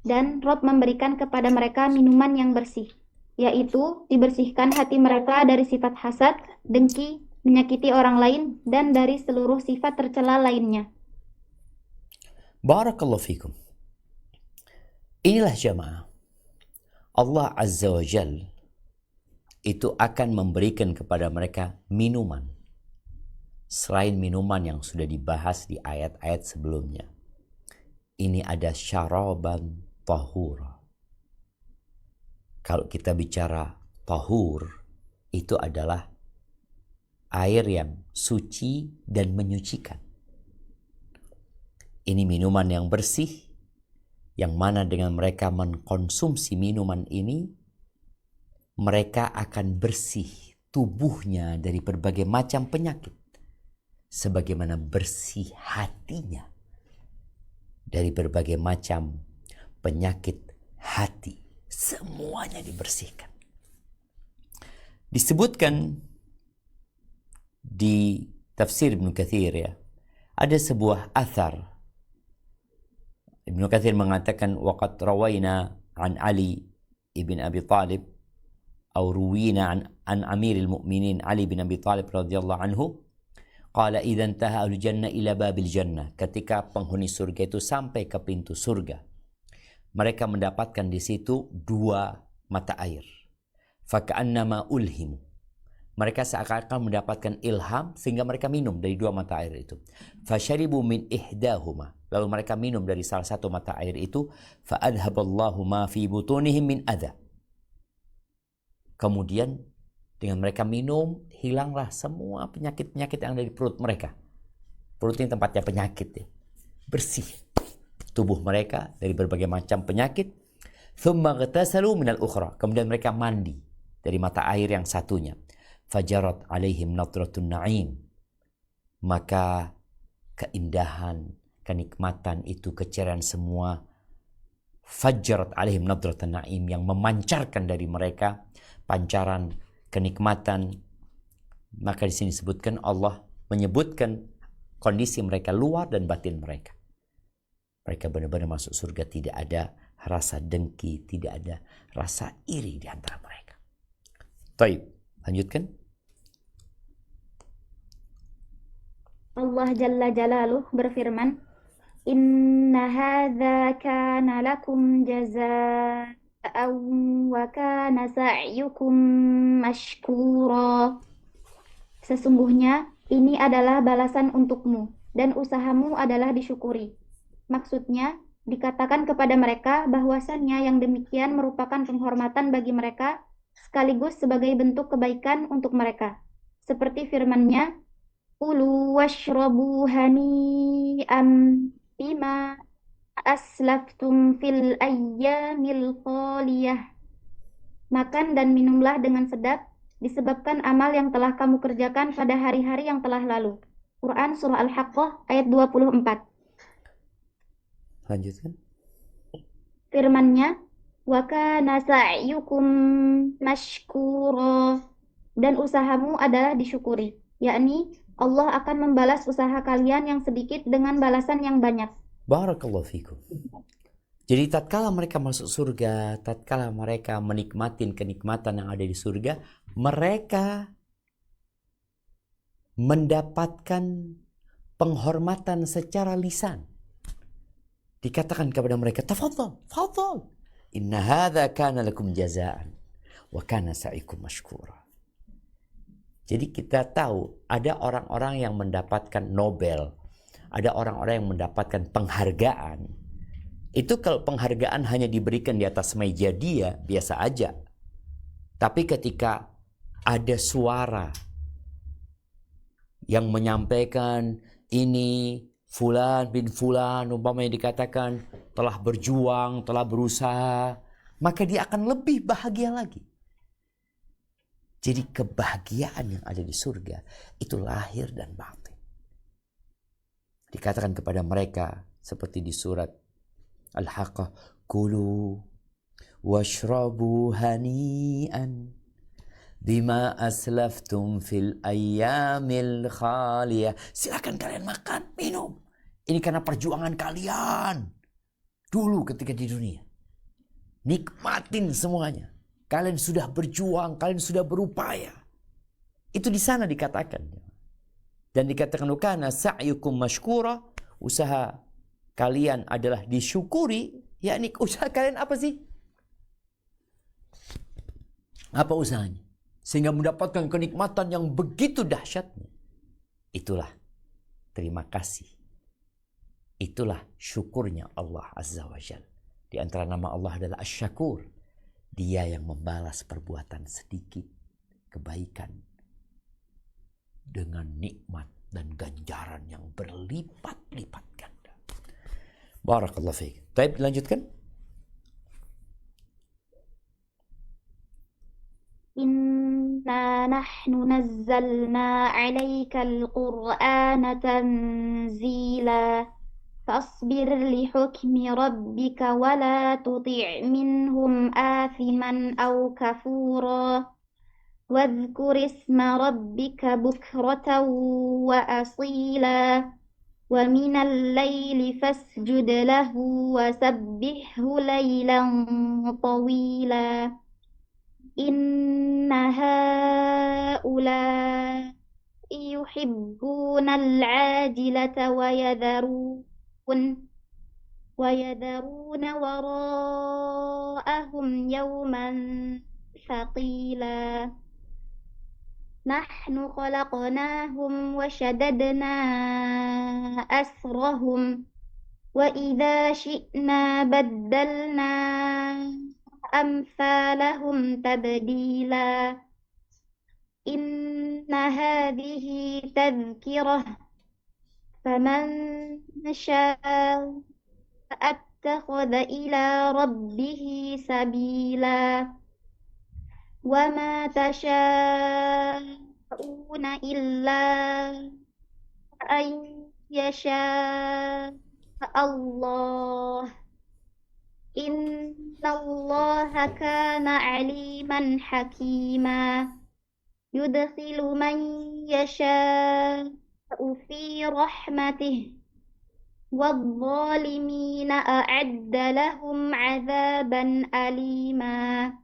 Dan Rob memberikan kepada mereka minuman yang bersih, yaitu dibersihkan hati mereka dari sifat hasad, dengki, menyakiti orang lain, dan dari seluruh sifat tercela lainnya. Barakallahu fikum. Inilah jamaah. Allah Azza wa Jal itu akan memberikan kepada mereka minuman. Selain minuman yang sudah dibahas di ayat-ayat sebelumnya. Ini ada syaraban tahura. Kalau kita bicara tahur, itu adalah air yang suci dan menyucikan. Ini minuman yang bersih, yang mana dengan mereka mengkonsumsi minuman ini, mereka akan bersih tubuhnya dari berbagai macam penyakit. Sebagaimana bersih hatinya dari berbagai macam penyakit hati. Semuanya dibersihkan. Disebutkan di tafsir Ibnu Katsir ya, ada sebuah athar. Ibnu Katsir mengatakan waqad rawaina an Ali ibn Abi Talib atau ruwina an Amiril Mukminin Ali bin Abi Talib radhiyallahu anhu qala idza intaha ahlul jannah ila babil jannah, ketika penghuni surga itu sampai ke pintu surga, mereka mendapatkan di situ 2 mata air. Faka'annama ulhimu, Mereka seakan-akan mendapatkan ilham sehingga mereka minum dari dua mata air itu. Fasharibu min ihdahuma. Lalu mereka minum dari salah satu mata air itu. Fa'adhaballahu ma fi butunihim min adha. Kemudian dengan mereka minum, hilanglah semua penyakit-penyakit yang ada di perut mereka. Perut ini tempatnya penyakit ya. Bersih tubuh mereka dari berbagai macam penyakit. Thumma ghtasalu minal ukhra. Kemudian mereka mandi dari mata air yang satunya. Fajarat alaihim nadratun na'im. Maka keindahan, kenikmatan itu, keceriaan semua. Fajarat alaihim nadratun na'im, yang memancarkan dari mereka pancaran kenikmatan. Maka di sini disebutkan, Allah menyebutkan kondisi mereka luar dan batin mereka. Mereka benar-benar masuk surga, tidak ada rasa dengki, tidak ada rasa iri di antara mereka. Baik, lanjutkan. Allah Jalla Jalaluh berfirman, Inna hadza kana lakum jazaa'an wa kana sa'yukum mashkura. Sesungguhnya ini adalah balasan untukmu dan usahamu adalah disyukuri. Maksudnya, dikatakan kepada mereka bahwasannya yang demikian merupakan penghormatan bagi mereka sekaligus sebagai bentuk kebaikan untuk mereka. Seperti firman-Nya, Kulu washrabu hani'am bima aslaftum fil ayyamil qaliyah. Makan dan minumlah dengan sedap disebabkan amal yang telah kamu kerjakan pada hari-hari yang telah lalu. Quran Surah Al-Haqqah ayat 24. Lanjutkan. Firman-Nya, wa kana sa'yukum mashkura, dan usahamu adalah disyukuri, yakni Allah akan membalas usaha kalian yang sedikit dengan balasan yang banyak. Barakallahu fikum. Jadi tatkala mereka masuk surga, tatkala mereka menikmati kenikmatan yang ada di surga, mereka mendapatkan penghormatan secara lisan. Dikatakan kepada mereka, tafadhal, tafadhal. Inna hadza kana lakum jazaa'an wa kana sa'ikum mashkura. Jadi kita tahu ada orang-orang yang mendapatkan Nobel, ada orang-orang yang mendapatkan penghargaan. Itu kalau penghargaan hanya diberikan di atas meja dia, biasa aja. Tapi ketika ada suara yang menyampaikan ini Fulan bin Fulan, umpamanya dikatakan telah berjuang, telah berusaha, maka dia akan lebih bahagia lagi. Jadi kebahagiaan yang ada di surga itu lahir dan batin. Dikatakan kepada mereka seperti di surat Al-Haqqah, Kulu washrabu hani'an bima aslaftum fil ayyamil khaliyah. Silakan kalian makan, minum. Ini karena perjuangan kalian dulu ketika di dunia. Nikmatin semuanya. Kalian sudah berjuang, kalian sudah berupaya. Itu di sana dikatakan. Dan dikatakan kana sa'yukum mashkura, usaha kalian adalah disyukuri. Yakni usaha kalian apa sih? Apa usahanya? Sehingga mendapatkan kenikmatan yang begitu dahsyatnya. Itulah terima kasih. Itulah syukurnya Allah Azza wa Jalla. Di antara nama Allah adalah Asy-Syakur. Dia yang membalas perbuatan sedikit kebaikan dengan nikmat dan ganjaran yang berlipat-lipat ganda. Barakallahu fiik. Baik, lanjutkan. Inna nahnu nazzalna 'alaikal qur'ana tanzila. فاصبر لحكم ربك ولا تطع منهم آثما أو كفورا واذكر اسم ربك بكرة وأصيلا ومن الليل فاسجد له وسبحه ليلا طويلا إن هؤلاء يحبون العاجلة ويذرون وراءهم يوما ثقيلا. nahnu khalaqnahum wa shaddadna asrahum wa idza syi'na baddalna amsalahum tabdila inna hadhihi tadhkirah faman syaa'a attakhadha ila rabbih sabila wa ma tasyaa'una illa an yasha Allah innallaha kana aliman hakima yudkhilu man yasha'u fi rahmatih wadh-dhalimina a'adda lahum 'adzaban alima.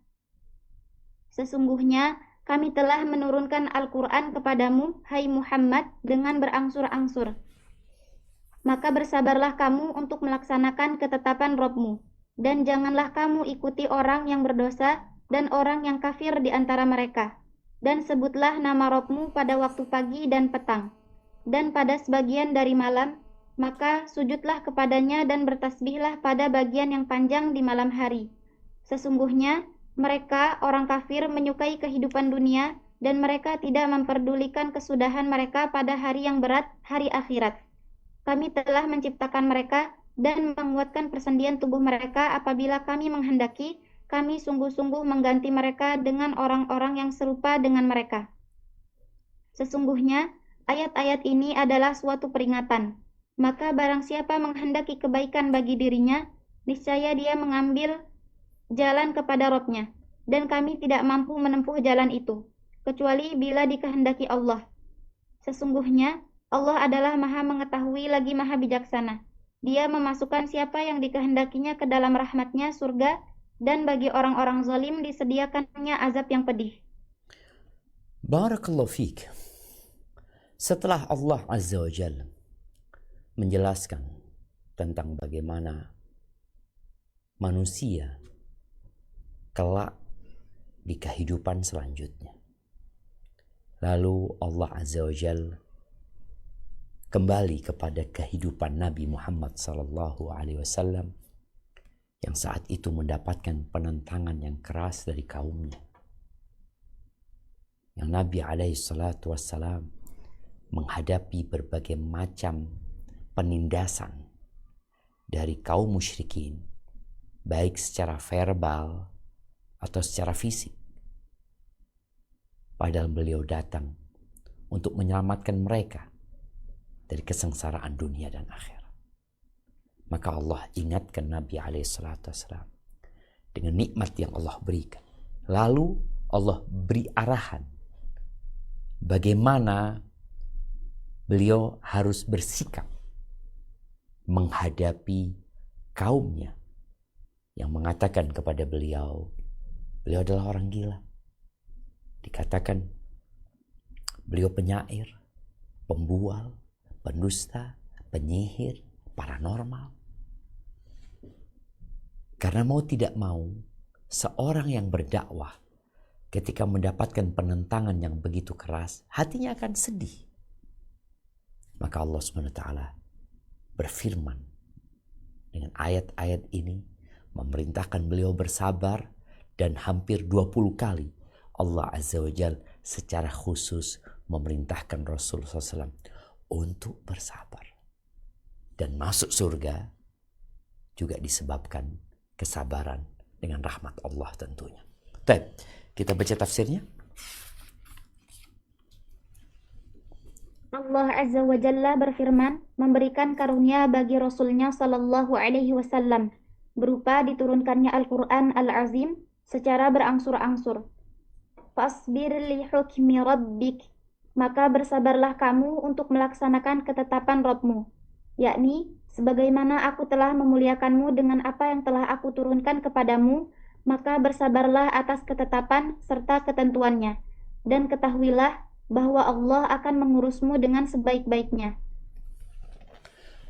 Sesungguhnya kami telah menurunkan Al-Quran kepadamu, hai Muhammad, dengan berangsur-angsur. Maka bersabarlah kamu untuk melaksanakan ketetapan Rabb-Mu, dan janganlah kamu ikuti orang yang berdosa dan orang yang kafir di antara mereka. Dan sebutlah nama Rabb-Mu pada waktu pagi dan petang, dan pada sebagian dari malam, maka sujudlah kepadanya dan bertasbihlah pada bagian yang panjang di malam hari. Sesungguhnya mereka, orang kafir, menyukai kehidupan dunia, dan mereka tidak memperdulikan kesudahan mereka pada hari yang berat, hari akhirat. Kami telah menciptakan mereka dan menguatkan persendian tubuh mereka apabila kami menghendaki, kami sungguh-sungguh mengganti mereka dengan orang-orang yang serupa dengan mereka. Sesungguhnya, ayat-ayat ini adalah suatu peringatan. Maka barang siapa menghendaki kebaikan bagi dirinya, niscaya dia mengambil jalan kepada Rabb-Nya, dan kami tidak mampu menempuh jalan itu, kecuali bila dikehendaki Allah. Sesungguhnya, Allah adalah Maha Mengetahui lagi Maha Bijaksana. Dia memasukkan siapa yang dikehendakinya ke dalam rahmat-Nya surga, dan bagi orang-orang zalim disediakannya azab yang pedih. Barakallahu fiik. Setelah Allah Azza wa Jalla menjelaskan tentang bagaimana manusia kelak di kehidupan selanjutnya, lalu Allah Azza wa Jalla kembali kepada kehidupan Nabi Muhammad SAW yang saat itu mendapatkan penentangan yang keras dari kaumnya. Yang Nabi SAW menghadapi berbagai macam penindasan dari kaum musyrikin, baik secara verbal atau secara fisik. Padahal beliau datang untuk menyelamatkan mereka dari kesengsaraan dunia dan akhirat. Maka Allah ingatkan Nabi SAW dengan nikmat yang Allah berikan. Lalu Allah beri arahan bagaimana beliau harus bersikap menghadapi kaumnya yang mengatakan kepada beliau adalah orang gila. Dikatakan beliau penyair, pembual, pendusta, penyihir, paranormal. Karena mau tidak mau, seorang yang berdakwah ketika mendapatkan penentangan yang begitu keras, hatinya akan sedih. Maka Allah SWT berfirman dengan ayat-ayat ini, memerintahkan beliau bersabar, dan hampir 20 kali Allah Azza wa Jal secara khusus memerintahkan Rasulullah SAW untuk bersabar. Dan masuk surga juga disebabkan kesabaran dengan rahmat Allah tentunya. Baik, kita baca tafsirnya. Allah Azza wa Jalla berfirman, memberikan karunia bagi Rasulnya Sallallahu Alaihi Wasallam berupa diturunkannya Al-Quran Al-Azim secara berangsur-angsur. Fasbir li hukmi rabbik, maka bersabarlah kamu untuk melaksanakan ketetapan Rabb-Mu, yakni sebagaimana aku telah memuliakanmu dengan apa yang telah aku turunkan kepadamu, maka bersabarlah atas ketetapan serta ketentuannya, dan ketahuilah bahwa Allah akan mengurusmu dengan sebaik-baiknya.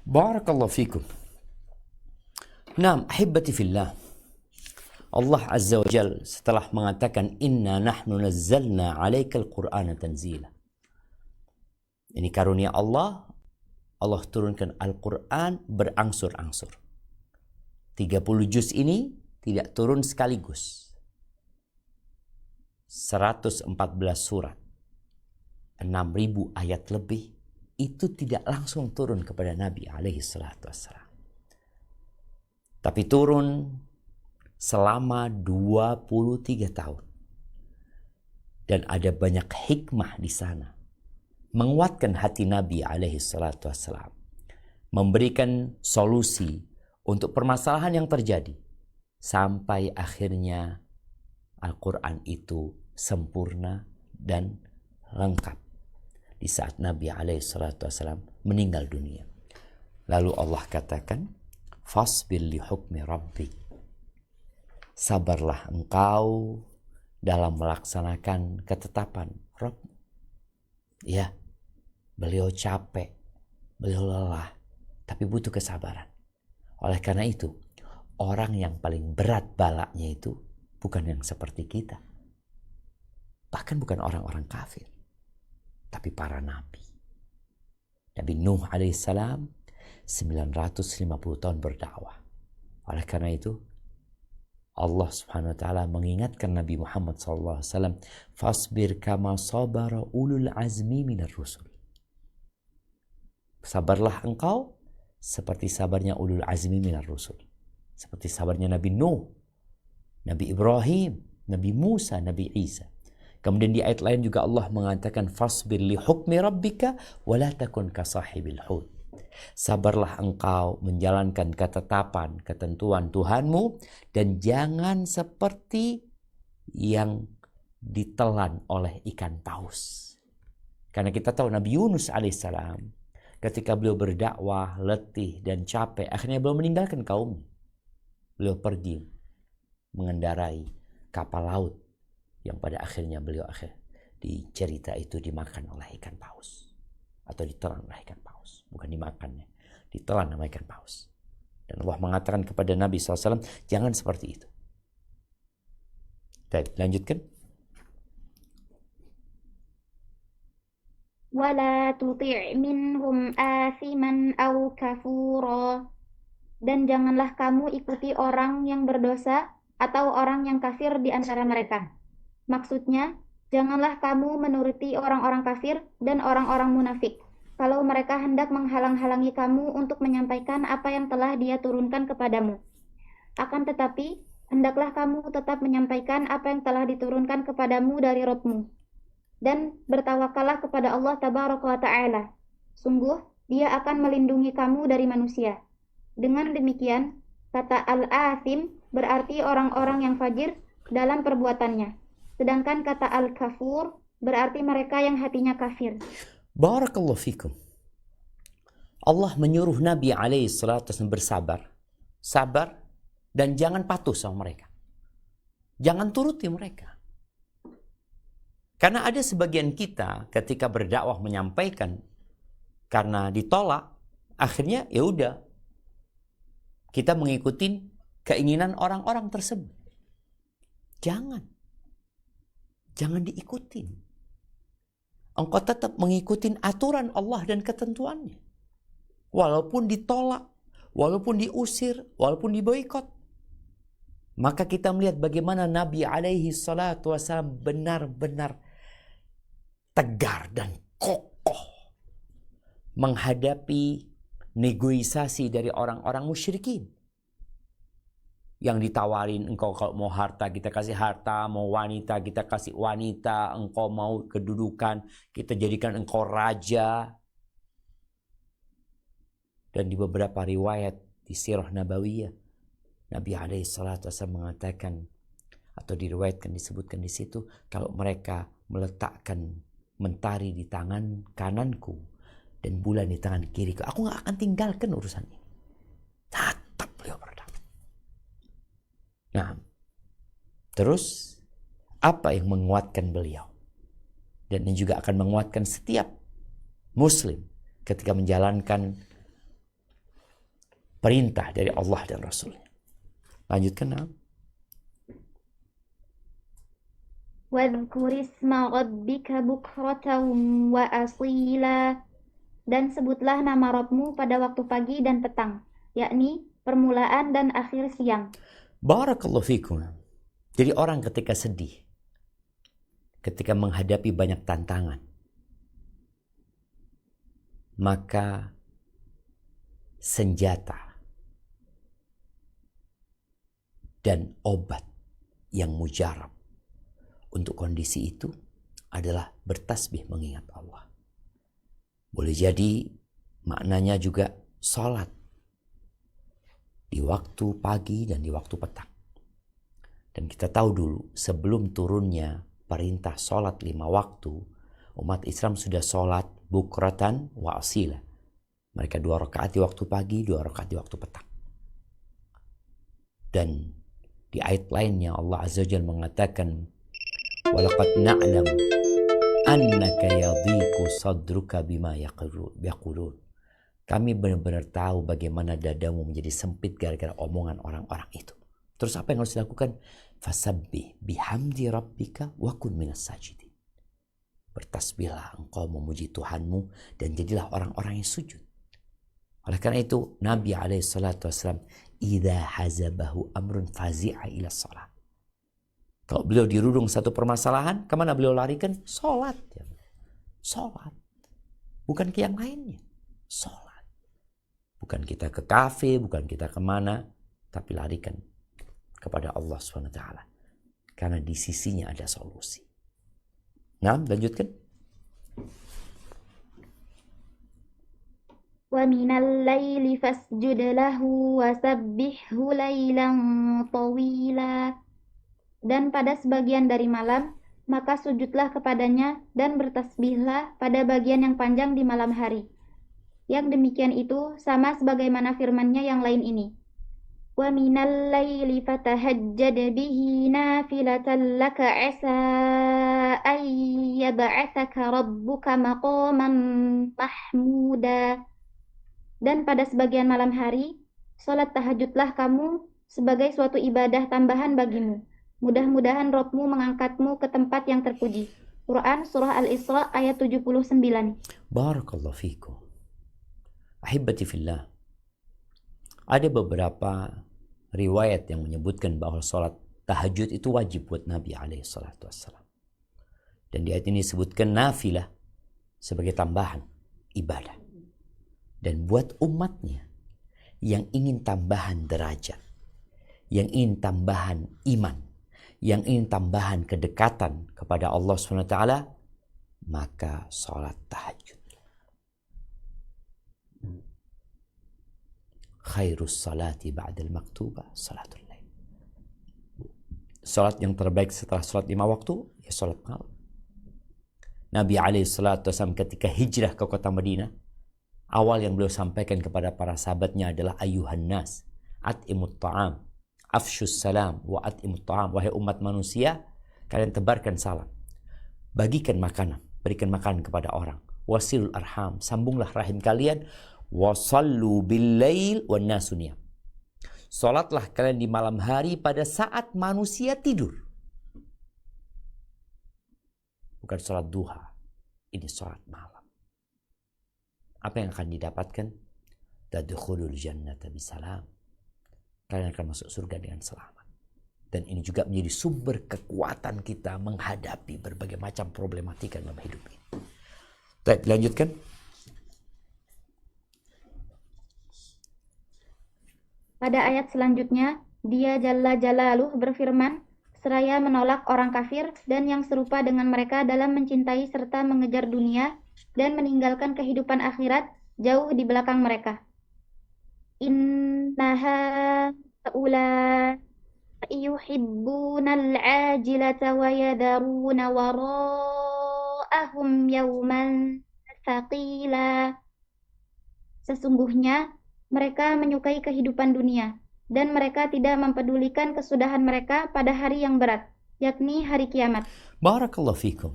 Barakallahu fikum. Naam, ahibati fillah. Allah Azza wa Jal setelah mengatakan inna nahnu nazzalna 'alaikal qur'ana tanzila. Ini karunia Allah. Allah turunkan Al-Qur'an berangsur-angsur. 30 juz ini tidak turun sekaligus. 114 surat. 6.000 ayat lebih. Itu tidak langsung turun kepada Nabi alaihi salatu wassalam. Tapi turun selama 23 tahun. Dan ada banyak hikmah di sana. Menguatkan hati Nabi alaihi salatu wassalam. Memberikan solusi untuk permasalahan yang terjadi. Sampai akhirnya Al-Quran itu sempurna dan lengkap. Di saat Nabi SAW meninggal dunia. Lalu Allah katakan, fasbir li hukmi rabbik. Sabarlah engkau dalam melaksanakan ketetapan Rabb. Ya, beliau capek, beliau lelah, tapi butuh kesabaran. Oleh karena itu, orang yang paling berat balanya itu bukan yang seperti kita. Bahkan bukan orang-orang kafir. Tapi para nabi. Nabi Nuh alaihissalam 950 tahun berdakwah. Oleh karena itu Allah subhanahu wa ta'ala mengingatkan Nabi Muhammad SAW, fasbir kama sabara ulul azmi minar rusul. Sabarlah engkau seperti sabarnya ulul azmi minar rusul. Seperti sabarnya Nabi Nuh, Nabi Ibrahim, Nabi Musa, Nabi Isa. Kemudian di ayat lain juga Allah mengatakan fasbir li hukmi rabbika wa la takun ka sahibil hut. Sabarlah engkau menjalankan ketetapan, ketentuan Tuhanmu dan jangan seperti yang ditelan oleh ikan paus. Karena kita tahu Nabi Yunus alaihissalam ketika beliau berdakwah, letih dan capek, akhirnya beliau meninggalkan kaumnya. Beliau pergi mengendarai kapal laut yang pada akhirnya beliau di cerita itu dimakan oleh ikan paus. Atau ditelan oleh ikan paus. Bukan dimakannya. Ditelan oleh ikan paus. Dan Allah mengatakan kepada Nabi SAW, jangan seperti itu. Baik, lanjutkan. وَلَا تُطِعْ مِنْهُمْ آثِمًا أَوْ كَفُورًا. Dan janganlah kamu ikuti orang yang berdosa atau orang yang kafir di antara mereka. Maksudnya, janganlah kamu menuruti orang-orang kafir dan orang-orang munafik. Kalau mereka hendak menghalang-halangi kamu untuk menyampaikan apa yang telah Dia turunkan kepadamu. Akan tetapi, hendaklah kamu tetap menyampaikan apa yang telah diturunkan kepadamu dari Rabb-mu. Dan bertawakallah kepada Allah Tabaraka wa Ta'ala. Sungguh, Dia akan melindungi kamu dari manusia. Dengan demikian, kata al-athim berarti orang-orang yang fajir dalam perbuatannya. Sedangkan kata al-kafur berarti mereka yang hatinya kafir. Barakallahu fikum. Allah menyuruh Nabi SAW bersabar. Sabar dan jangan patuh sama mereka. Jangan turuti mereka. Karena ada sebagian kita ketika berdakwah menyampaikan karena ditolak, akhirnya ya udah kita mengikuti keinginan orang-orang tersebut. Jangan diikutin. Engkau tetap mengikuti aturan Allah dan ketentuannya. Walaupun ditolak, walaupun diusir, walaupun diboikot. Maka kita melihat bagaimana Nabi alaihi salatu wasallam benar-benar tegar dan kokoh menghadapi negosiasi dari orang-orang musyrikin. Yang ditawarin, engkau kalau mau harta kita kasih harta, mau wanita kita kasih wanita, engkau mau kedudukan kita jadikan engkau raja. Dan di beberapa riwayat di Sirah Nabawiyah, Nabi SAW mengatakan atau diriwayatkan disebutkan di situ, kalau mereka meletakkan mentari di tangan kananku dan bulan di tangan kiriku, aku gak akan tinggalkan urusan ini. Tetap beliau berdakwah. Nah, terus apa yang menguatkan beliau? Dan ini juga akan menguatkan setiap muslim ketika menjalankan perintah dari Allah dan Rasulnya. Lanjutkan. Nah. Wadhkur isma rabbika bukratan wa asila. Dan sebutlah nama Rabbmu pada waktu pagi dan petang, yakni permulaan dan akhir siang. Barakallahu fikum. Jadi orang ketika sedih, ketika menghadapi banyak tantangan, maka senjata dan obat yang mujarab untuk kondisi itu adalah bertasbih mengingat Allah. Boleh jadi maknanya juga sholat di waktu pagi dan di waktu petang. Dan kita tahu dulu sebelum turunnya perintah sholat 5 waktu, umat Islam sudah sholat bukratan wa asila. Mereka 2 rakaat di waktu pagi, 2 rakaat di waktu petang. Dan di ayat lainnya Allah Azza wa Jalla mengatakan, walaqad na'lam annaka yadhiqu sadruka bima yaqulun. Kami benar-benar tahu bagaimana dadamu menjadi sempit gara-gara omongan orang-orang itu. Terus apa yang harus dilakukan? Fasabbih bihamdi rabbika wa kun minas sajidin. Bertasbihlah engkau memuji Tuhanmu dan jadilah orang-orang yang sujud. Oleh karena itu Nabi SAW idza hazabahu amrun fazi'a ila shalah. Kalau beliau dirudung satu permasalahan, kemana beliau larikan? Sholat. Sholat. Bukan ke yang lainnya. Sholat. Bukan kita ke kafe, bukan kita kemana, tapi larikan kepada Allah SWT. Karena di sisinya ada solusi. Nah, lanjutkan. Wa minal laili fasjud lahu wa sabbihhu lailan tawila. Dan pada sebagian dari malam, maka sujudlah kepadanya dan bertasbihlah pada bagian yang panjang di malam hari. Yang demikian itu sama sebagaimana firman-Nya yang lain ini. Wa minal laili fatahajjad bihi nafilatan laka asa an yab'atsaka rabbuka maqaman mahmuda. Dan pada sebagian malam hari, salat tahajudlah kamu sebagai suatu ibadah tambahan bagimu. Mudah-mudahan Rabbmu mengangkatmu ke tempat yang terpuji. Quran Surah Al-Isra ayat 79. Barakallahu fikum. Ahibati fillah. Ada beberapa riwayat yang menyebutkan bahwa sholat tahajud itu wajib buat Nabi SAW. Dan di ayat ini disebutkan nafilah sebagai tambahan ibadah. Dan buat umatnya yang ingin tambahan derajat, yang ingin tambahan iman, yang ingin tambahan kedekatan kepada Allah SWT, maka sholat tahajud. Khairus salati ba'dal maktuba salatul lail. Salat yang terbaik setelah salat 5 waktu, ya salat malam. Nabi SAW ketika hijrah ke kota Madinah, awal yang beliau sampaikan kepada para sahabatnya adalah ayuhan nas, at'imut ta'am, afshus salam, wa at'imut ta'am. Wahai umat manusia, kalian tebarkan salam. Bagikan makanan, berikan makanan kepada orang. Wasilul arham, sambunglah rahim kalian. Wasallu bil-lail wan nasu niyam. Salatlah kalian di malam hari pada saat manusia tidur. Bukan salat duha. Ini salat malam. Apa yang akan didapatkan? Tadkhulul jannata bisalam. Kalian akan masuk surga dengan selamat. Dan ini juga menjadi sumber kekuatan kita menghadapi berbagai macam problematika dalam hidup ini. Baik, lanjutkan. Pada ayat selanjutnya, Dia Jalla Jalaluh berfirman, seraya menolak orang kafir dan yang serupa dengan mereka dalam mencintai serta mengejar dunia dan meninggalkan kehidupan akhirat jauh di belakang mereka. Innaha ula yuhibbunal ajilata wa yadaruna wara'ahum yawman thaqila. Sesungguhnya mereka menyukai kehidupan dunia, dan mereka tidak mempedulikan kesudahan mereka pada hari yang berat, yakni hari kiamat. Barakallahu fikum.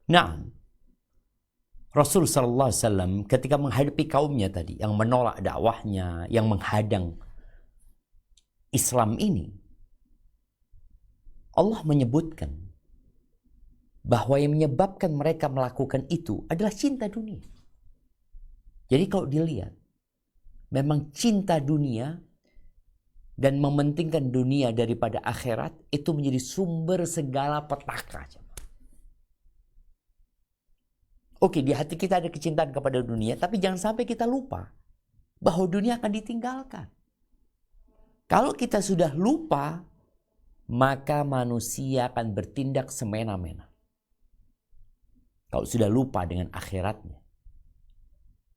Naam. Rasul sallallahu alaihi wasallam ketika menghadapi kaumnya tadi yang menolak dakwahnya, yang menghadang Islam ini, Allah menyebutkan bahwa yang menyebabkan mereka melakukan itu adalah cinta dunia. Jadi kalau dilihat, memang cinta dunia dan mementingkan dunia daripada akhirat itu menjadi sumber segala petaka. Oke, di hati kita ada kecintaan kepada dunia, tapi jangan sampai kita lupa bahwa dunia akan ditinggalkan. Kalau kita sudah lupa, maka manusia akan bertindak semena-mena. Kalau sudah lupa dengan akhiratnya,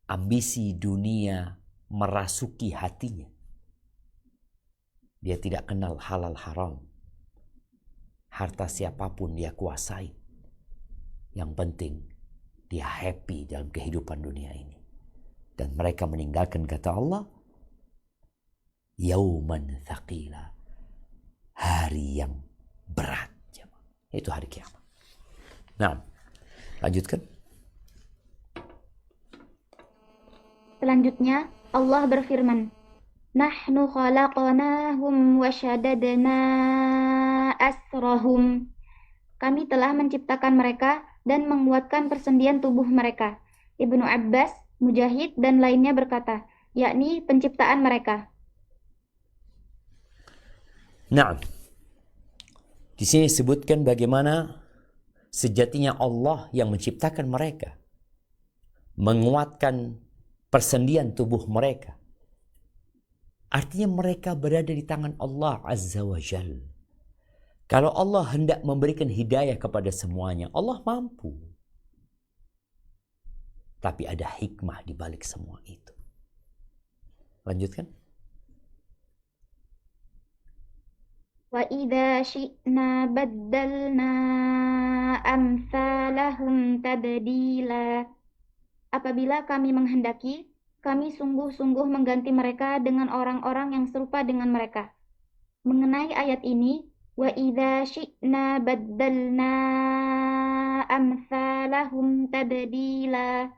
ambisi dunia merasuki hatinya. Dia tidak kenal halal haram. Harta siapapun dia kuasai. Yang penting dia happy dalam kehidupan dunia ini. Dan mereka meninggalkan kata Allah, yauman thaqila, hari yang berat. Itu hari kiamat. Nah, lanjutkan. Selanjutnya Allah berfirman, Nahnu khalaqnahum wa syadadna asrahum. Kami telah menciptakan mereka dan menguatkan persendian tubuh mereka. Ibnu Abbas, Mujahid, dan lainnya berkata, yakni penciptaan mereka. Nah, di sini disebutkan bagaimana sejatinya Allah yang menciptakan mereka, menguatkan persendian tubuh mereka. Artinya mereka berada di tangan Allah Azza wa Jal. Kalau Allah hendak memberikan hidayah kepada semuanya, Allah mampu. Tapi ada hikmah di balik semua itu. Lanjutkan. Wa idza syi'na baddalna amsalahum tabdila. Apabila kami menghendaki, kami sungguh-sungguh mengganti mereka dengan orang-orang yang serupa dengan mereka. Mengenai ayat ini, wa idza syi'na baddalna amsalahum tabdila.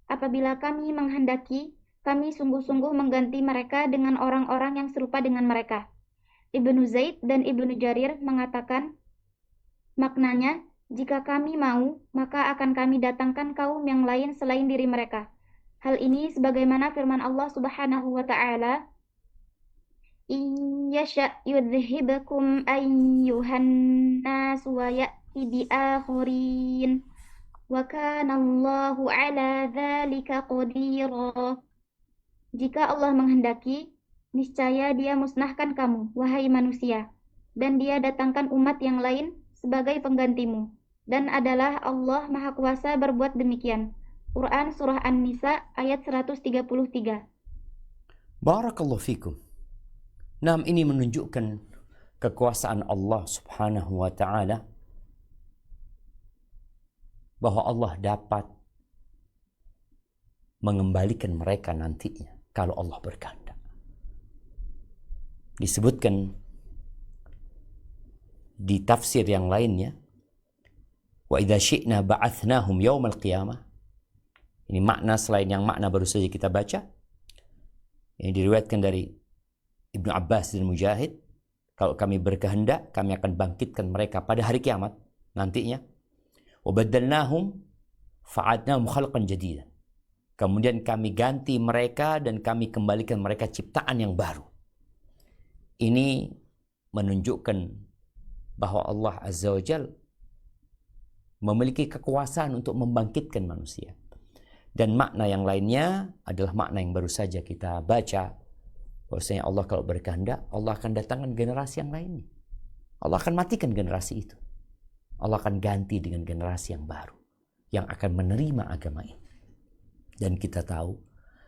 Apabila kami menghendaki, kami sungguh-sungguh mengganti mereka dengan orang-orang yang serupa dengan mereka. Ibnu Zaid dan Ibnu Jarir mengatakan, maknanya, jika kami mau, maka akan kami datangkan kaum yang lain selain diri mereka. Hal ini sebagaimana firman Allah Subhanahu wa Ta'ala, Yasha yudhibakum ayyuhan nas wa ya'ti bi akhirin wa kana Allahu ala dzalika qadira. Jika Allah menghendaki, niscaya Dia musnahkan kamu, wahai manusia, dan Dia datangkan umat yang lain sebagai penggantimu. Dan adalah Allah Maha Kuasa berbuat demikian. Quran Surah An-Nisa ayat 133. Barakallahu fikum. Nah, ini menunjukkan kekuasaan Allah Subhanahu wa Ta'ala, bahwa Allah dapat mengembalikan mereka nantinya kalau Allah berkehendak. Disebutkan di tafsir yang lainnya, wa idza syi'na ba'athnahum yaumal qiyamah. Ini makna selain yang makna baru saja kita baca. Ini diriwayatkan dari Ibnu Abbas dan Mujahid, kalau kami berkehendak, kami akan bangkitkan mereka pada hari kiamat nantinya. Wa baddalnahum fa'adnahum khalqan jadidan. Kemudian kami ganti mereka dan kami kembalikan mereka ciptaan yang baru. Ini menunjukkan bahwa Allah Azza wa Jal memiliki kekuasaan untuk membangkitkan manusia. Dan makna yang lainnya adalah makna yang baru saja kita baca. Bahwasanya Allah kalau berkehendak, Allah akan datangkan generasi yang lainnya. Allah akan matikan generasi itu. Allah akan ganti dengan generasi yang baru, yang akan menerima agama ini. Dan kita tahu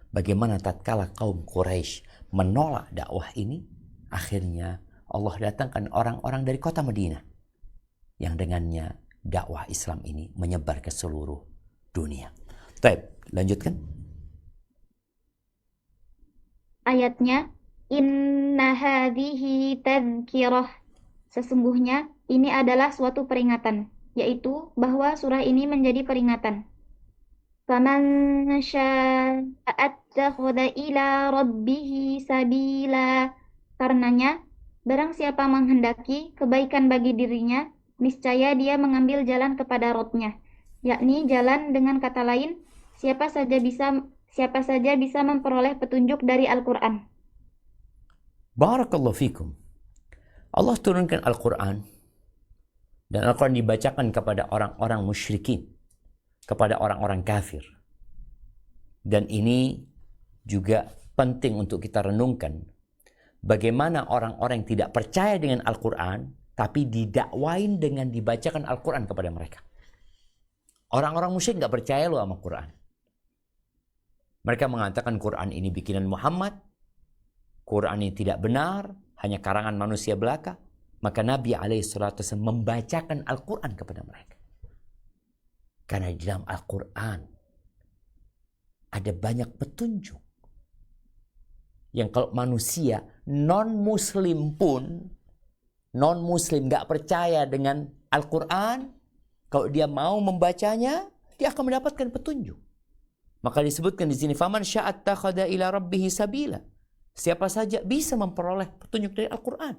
bagaimana tatkala kaum Quraisy menolak dakwah ini, akhirnya Allah datangkan orang-orang dari kota Madinah yang dengannya dakwah Islam ini menyebar ke seluruh dunia. Baik, lanjutkan. Ayatnya, Inna hadhihi tadhkirah. Sesungguhnya ini adalah suatu peringatan, yaitu bahwa surah ini menjadi peringatan. Faman syaa'a attakhadha ila rabbih sabila. Karenanya, barang siapa menghendaki kebaikan bagi dirinya, niscaya dia mengambil jalan kepada Rabb-Nya, yakni jalan, dengan kata lain, siapa saja bisa memperoleh petunjuk dari Al-Quran. Barakallahu fikum. Allah turunkan Al-Quran, dan Al-Quran dibacakan kepada orang-orang musyrikin, kepada orang-orang kafir. Dan ini juga penting untuk kita renungkan, bagaimana orang-orang yang tidak percaya dengan Al-Quran, tapi didakwain dengan dibacakan Al-Quran kepada mereka. Orang-orang musyrik nggak percaya loh sama Quran. Mereka mengatakan Quran ini bikinan Muhammad, Quran ini tidak benar, hanya karangan manusia belaka. Maka Nabi SAW membacakan Al-Quran kepada mereka. Karena di dalam Al-Quran ada banyak petunjuk yang kalau manusia non-muslim pun, non-muslim gak percaya dengan Al-Quran, kalau dia mau membacanya, dia akan mendapatkan petunjuk. Maka disebutkan di sini, faman sya'at takhada ila rabbihi sabila. Siapa saja bisa memperoleh petunjuk dari Al-Quran.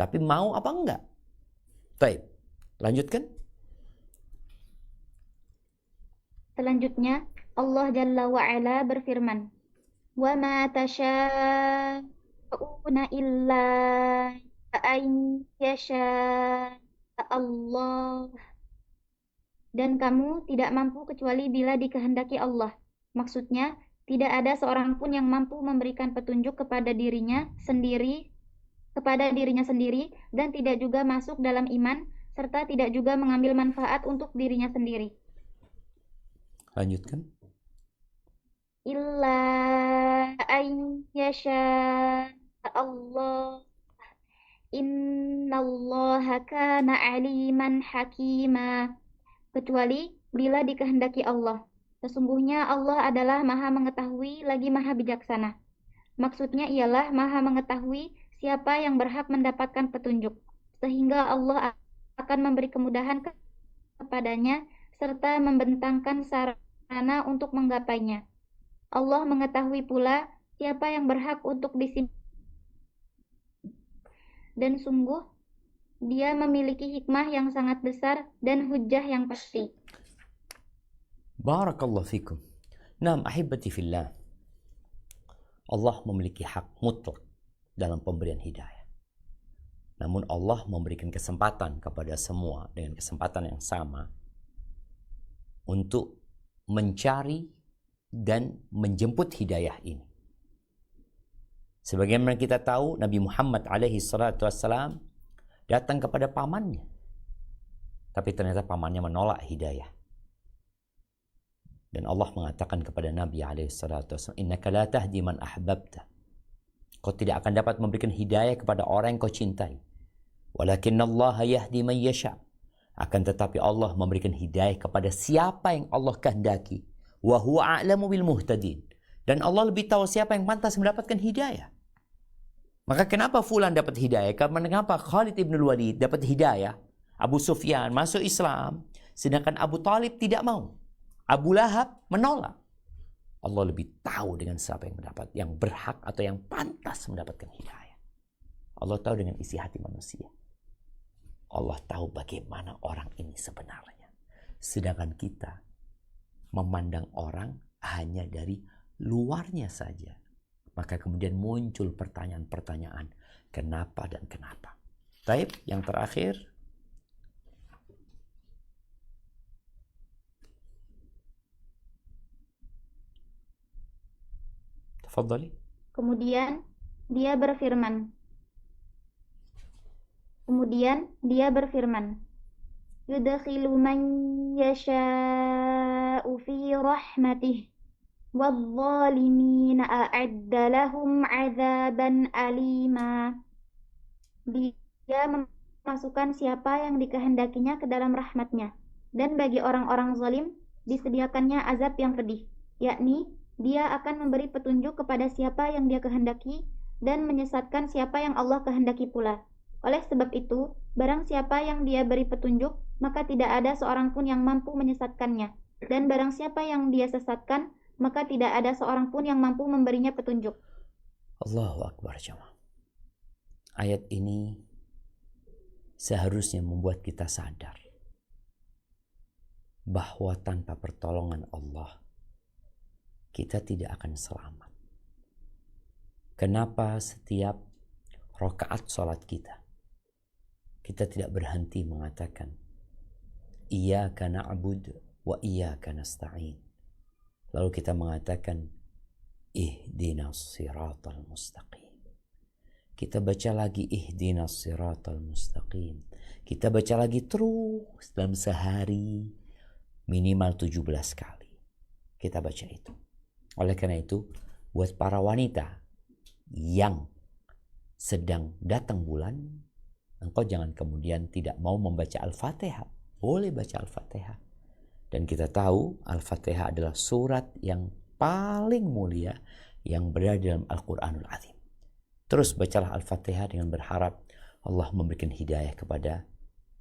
Tapi mau apa enggak? Baik, lanjutkan. Selanjutnya, Allah Jalla wa'ala berfirman, وَمَا تَشَاءُونَ إِلَّا أَن يَشَاءَ Allah. Dan kamu tidak mampu kecuali bila dikehendaki Allah. Maksudnya, tidak ada seorang pun yang mampu memberikan petunjuk kepada dirinya sendiri, dan tidak juga masuk dalam iman, serta tidak juga mengambil manfaat untuk dirinya sendiri. Lanjutkan. Illa an yasha Allah. Innallaha kana aliman hakima. Kecuali bila dikehendaki Allah. Sesungguhnya Allah adalah Maha Mengetahui lagi Maha Bijaksana. Maksudnya ialah Maha Mengetahui siapa yang berhak mendapatkan petunjuk, sehingga Allah akan memberi kemudahan kepadanya serta membentangkan sarana untuk menggapainya. Allah mengetahui pula siapa yang berhak untuk disimpan, dan sungguh Dia memiliki hikmah yang sangat besar dan hujjah yang pasti. Barakallahu fikum. Naam ahibati fillah. Allah memiliki hak mutlak dalam pemberian hidayah. Namun Allah memberikan kesempatan kepada semua dengan kesempatan yang sama untuk mencari dan menjemput hidayah ini. Sebagaimana kita tahu, Nabi Muhammad alaihi salatu wassalam datang kepada pamannya, tapi ternyata pamannya menolak hidayah. Dan Allah mengatakan kepada Nabi SAW, innaka la tahdi man ahbabta. Kau tidak akan dapat memberikan hidayah kepada orang yang kau cintai. Walakinnallaha yahdi man yasha. Akan tetapi Allah memberikan hidayah kepada siapa yang Allah kehendaki. Wa huwa a'lamu bil muhtadin. Dan Allah lebih tahu siapa yang pantas mendapatkan hidayah. Maka kenapa Fulan dapat hidayah? Kenapa Khalid ibn Walid dapat hidayah? Abu Sufyan masuk Islam, sedangkan Abu Talib tidak mau. Abu Lahab menolak. Allah lebih tahu dengan siapa yang berhak atau yang pantas mendapatkan hidayah. Allah tahu dengan isi hati manusia. Allah tahu bagaimana orang ini sebenarnya. Sedangkan kita memandang orang hanya dari luarnya saja. Maka kemudian muncul pertanyaan-pertanyaan. Kenapa dan kenapa? Taib, yang terakhir. Tafadhali. Kemudian dia berfirman, yudkhilu man yasha'u fi rahmatih wadh-dhalimina a'adda lahum 'adzaban alima. Dia memasukkan siapa yang dikehendakinya ke dalam rahmatnya, dan bagi orang-orang zalim disediakannya azab yang pedih, yakni Dia akan memberi petunjuk kepada siapa yang Dia kehendaki dan menyesatkan siapa yang Allah kehendaki pula. Oleh sebab itu, barang siapa yang Dia beri petunjuk, maka tidak ada seorang pun yang mampu menyesatkannya. Dan barang siapa yang Dia sesatkan, maka tidak ada seorang pun yang mampu memberinya petunjuk. Allahu Akbar jemaah. Ayat ini seharusnya membuat kita sadar bahwa tanpa pertolongan Allah kita tidak akan selamat. Kenapa setiap rakaat sholat kita tidak berhenti mengatakan iyyaka na'budu wa iyyaka nasta'in. Lalu kita mengatakan ihdinas siratal mustaqim. Kita baca lagi ihdinas siratal mustaqim. Kita baca lagi terus dalam sehari minimal 17 kali. Kita baca itu. Oleh karena itu, buat para wanita yang sedang datang bulan, engkau jangan kemudian tidak mau membaca Al-Fatihah. Boleh baca Al-Fatihah. Dan kita tahu Al-Fatihah adalah surat yang paling mulia yang berada dalam Al-Quranul Azim. Terus bacalah Al-Fatihah dengan berharap Allah memberikan hidayah kepada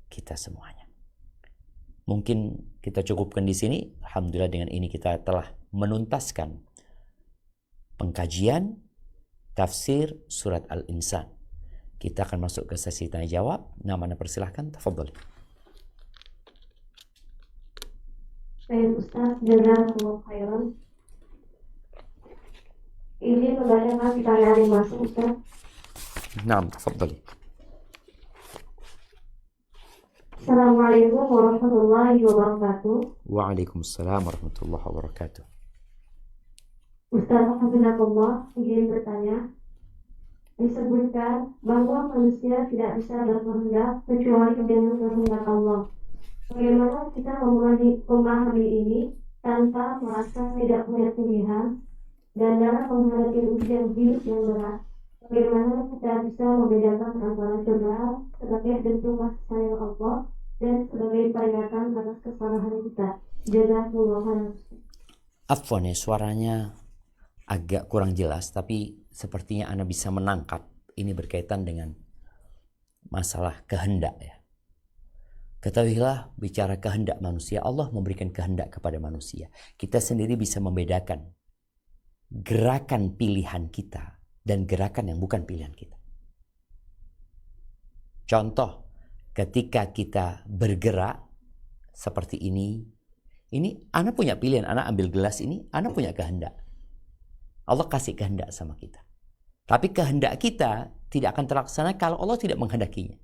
kita semuanya. Mungkin kita cukupkan di sini. Alhamdulillah dengan ini kita telah menuntaskan pengkajian tafsir surat Al-Insan. Kita akan masuk ke sesi tanya jawab. Nama persilahkan, tafadhol. Baik Ustaz, jazakallahu khairan. Izin membacakan pertanyaan yang masuk Ustaz. Naam, tafadhol. Assalamualaikum warahmatullahi wabarakatuh. Waalaikumsalam warahmatullahi wabarakatuh. Ustaz Hafizakumullah, izin bertanya. Disebutkan bahwa manusia tidak bisa berkehendak kecuali dengan kehendak Allah. Bagaimana kita memahami ini tanpa merasa tidak punya pilihan dan dalam menghadapi ujian hidup yang berat? Bagaimana kita bisa membedakan antara cobaan sebagai bentuk kasih sayang Allah dan sebagai peringatan atas kesalahan kita? Jazakumullah khairan. Afwan ya, suaranya agak kurang jelas, tapi sepertinya Anda bisa menangkap ini berkaitan dengan masalah kehendak ya. Ketahuilah, bicara kehendak manusia, Allah memberikan kehendak kepada manusia. Kita sendiri bisa membedakan gerakan pilihan kita dan gerakan yang bukan pilihan kita. Contoh, ketika kita bergerak seperti ini Anda punya pilihan, Anda ambil gelas ini, Anda punya kehendak. Allah kasih kehendak sama kita. Tapi kehendak kita tidak akan terlaksana kalau Allah tidak menghendakinya.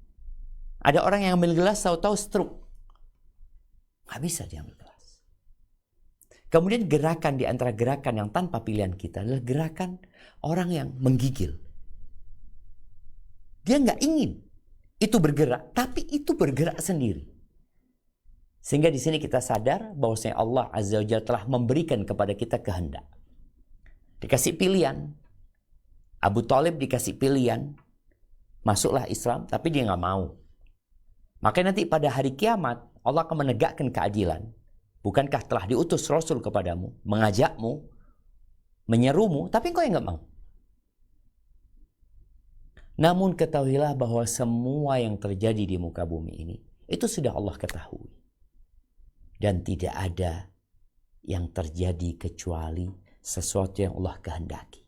Ada orang yang ambil gelas tahu-tahu stroke. Nggak bisa dia ambil gelas. Kemudian gerakan di antara gerakan yang tanpa pilihan kita adalah gerakan orang yang menggigil. Dia nggak ingin itu bergerak, tapi itu bergerak sendiri. Sehingga di sini kita sadar bahwasanya Allah Azza wa Jalla telah memberikan kepada kita kehendak. Dikasih pilihan. Abu Thalib dikasih pilihan. Masuklah Islam, tapi dia nggak mau. Makanya nanti pada hari kiamat Allah akan menegakkan keadilan. Bukankah telah diutus Rasul kepadamu, mengajakmu, menyerumu, tapi engkau yang nggak mau. Namun ketahuilah bahwa semua yang terjadi di muka bumi ini itu sudah Allah ketahui. Dan tidak ada yang terjadi kecuali sesuatu yang Allah kehendaki.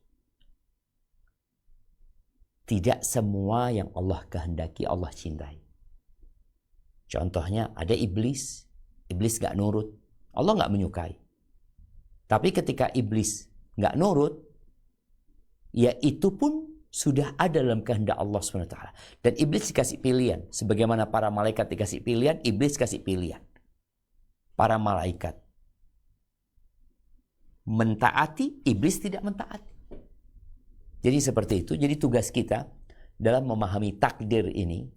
Tidak semua yang Allah kehendaki Allah cintai. Contohnya ada iblis. Iblis gak nurut. Allah gak menyukai. Tapi ketika iblis gak nurut, ya itu pun sudah ada dalam kehendak Allah SWT. Dan iblis dikasih pilihan. Sebagaimana para malaikat dikasih pilihan, iblis kasih pilihan. Para malaikat mentaati, iblis tidak mentaati. Jadi seperti itu. Jadi tugas kita dalam memahami takdir ini